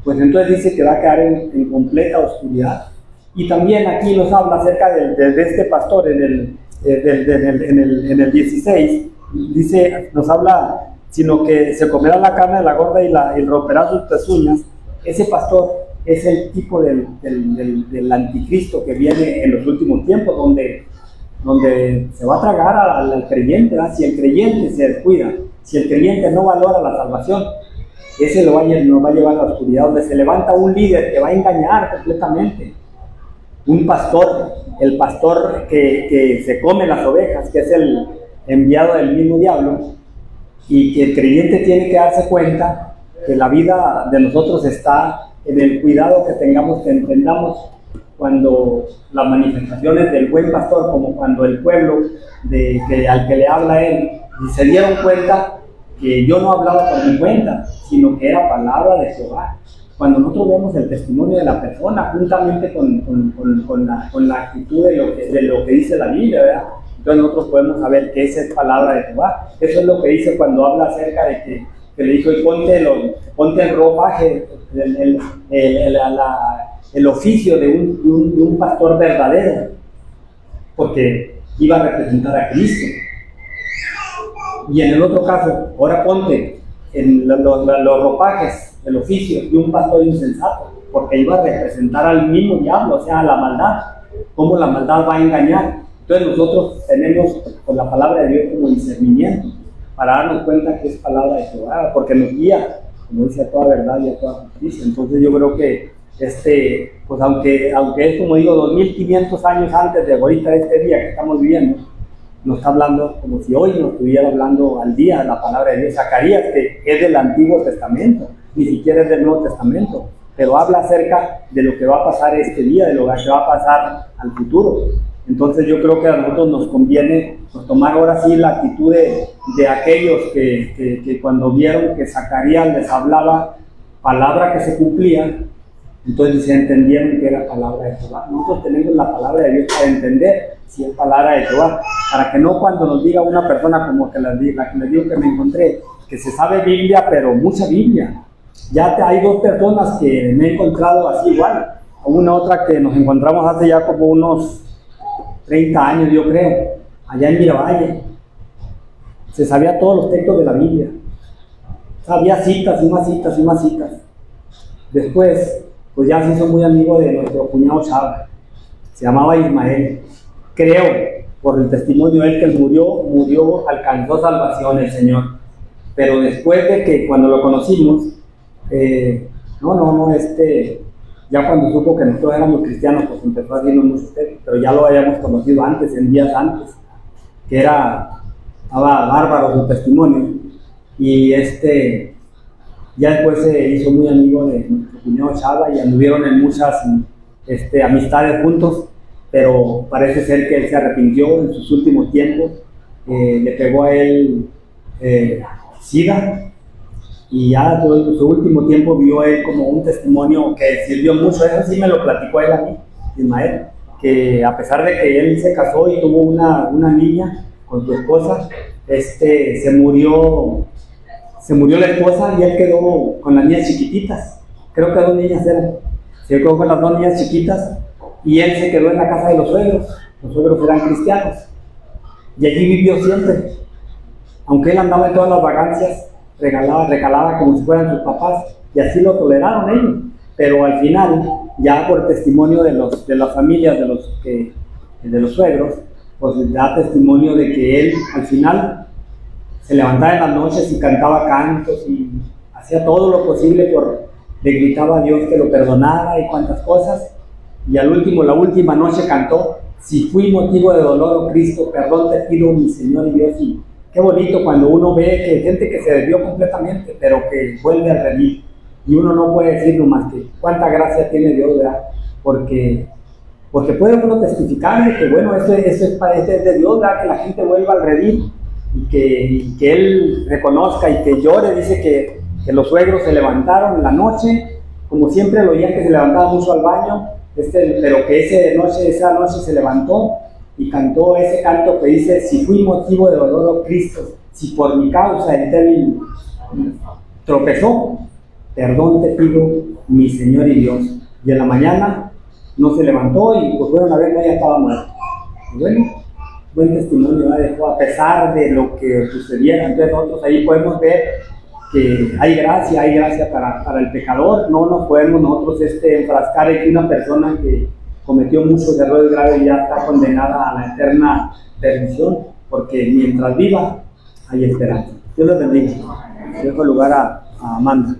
Pues entonces dice que va a quedar en completa oscuridad. Y también aquí nos habla acerca de este pastor en el 16. Dice, nos habla, sino que se comerá la carne de la gorda y romperá sus pezuñas. Ese pastor es el tipo del anticristo que viene en los últimos tiempos, donde se va a tragar al creyente, ¿verdad? Si el creyente se descuida, si el creyente no valora la salvación, ese nos va a llevar a la oscuridad, donde se levanta un líder que va a engañar completamente. Un pastor, el pastor que se come las ovejas, que es el enviado del mismo diablo, y que el creyente tiene que darse cuenta que la vida de nosotros está en el cuidado que tengamos, que entendamos cuando las manifestaciones del buen pastor, como cuando el pueblo al que le habla él, y se dieron cuenta que yo no hablaba por mi cuenta, sino que era palabra de Jehová. Cuando nosotros vemos el testimonio de la persona, juntamente con la actitud de lo que dice la Biblia, ¿verdad?, entonces nosotros podemos saber que esa es palabra de Jehová. Eso es lo que dice cuando habla acerca de que le dijo, y ponte el ropaje, el oficio de un pastor verdadero, porque iba a representar a Cristo. Y en el otro caso, ahora ponte los ropajes, el oficio de un pastor insensato, porque iba a representar al mismo diablo, o sea, a la maldad, cómo la maldad va a engañar. Entonces nosotros tenemos con la palabra de Dios como discernimiento, para darnos cuenta que es palabra de Jehová, porque nos guía, como dice, a toda verdad y a toda justicia. Entonces yo creo que pues aunque es como digo, 2500 años antes de ahorita de este día que estamos viviendo, nos está hablando como si hoy nos estuviera hablando al día la palabra de Dios. Zacarías, que es del Antiguo Testamento, ni siquiera es del Nuevo Testamento, pero habla acerca de lo que va a pasar este día, de lo que va a pasar al futuro. Entonces yo creo que a nosotros nos conviene pues, tomar ahora sí la actitud de aquellos que cuando vieron que Zacarías les hablaba palabra que se cumplía, entonces se entendieron que era palabra de Jehová. Nosotros tenemos la palabra de Dios para entender si es palabra de Jehová, para que no cuando nos diga una persona como que la que les digo que me encontré, que se sabe Biblia, pero mucha Biblia. Ya hay dos personas que me he encontrado así igual, una otra que nos encontramos hace ya como unos 30 años yo creo, allá en Miravalle. Se sabía todos los textos de la Biblia, sabía citas y más citas y más citas. Después pues ya se hizo muy amigo de nuestro cuñado Chava, se llamaba Ismael. Creo, por el testimonio de él, que él murió, alcanzó salvación el Señor. Pero después de que cuando lo conocimos, ya cuando supo que nosotros éramos cristianos, pues empezó a decirnos muchos textos, pero ya lo habíamos conocido antes, en días antes, que estaba bárbaro su testimonio. Y ya después se hizo muy amigo de nuestro cuñado Chava y anduvieron en muchas amistades juntos, pero parece ser que él se arrepintió en sus últimos tiempos, le pegó a él SIDA, y ya en su último tiempo vio él como un testimonio que sirvió mucho. Eso sí me lo platicó él a mí, Ismael, que a pesar de que él se casó y tuvo una niña con su esposa, se murió la esposa y él quedó con las niñas chiquititas. Creo que 2 niñas eran. Se quedó con las 2 niñas chiquitas y él se quedó en la casa de los suegros. Los suegros eran cristianos y allí vivió siempre. Aunque él andaba en todas las vagancias, recalaba como si fueran sus papás, y así lo toleraron ellos. Pero al final, ya por testimonio de las familias de los suegros, pues da testimonio de que él al final se levantaba en las noches y cantaba cantos y hacía todo lo posible le gritaba a Dios que lo perdonara y cuantas cosas. Y al último, la última noche cantó: si fui motivo de dolor, oh Cristo, perdón te pido, mi Señor y Dios. Y qué bonito cuando uno ve que hay gente que se desvió completamente, pero que vuelve al redil. Y uno no puede decir nomás que cuánta gracia tiene Dios, ¿verdad? Porque puede uno testificar de que bueno, esto es de Dios, ¿verdad? Que la gente vuelva al redil y que él reconozca y que llore. Dice que los suegros se levantaron en la noche, como siempre lo oían que se levantaba mucho al baño, pero que esa noche se levantó y cantó ese canto que dice: si fui motivo de dolor, oh Cristo, si por mi causa el débil tropezó, perdón te pido, mi Señor y Dios. Y en la mañana no se levantó y pues fueron a ver, ya estaba muerto. Y bueno, buen testimonio dejó a pesar de lo que sucediera. Entonces nosotros ahí podemos ver que hay gracia para el pecador. No nos podemos nosotros enfrascar en que una persona que cometió muchos errores graves ya está condenada a la eterna perdición, porque mientras viva hay esperanza. Dios les bendiga. Dejo el lugar a Amanda.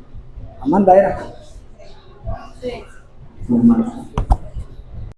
Amanda era. Sí. Amanda.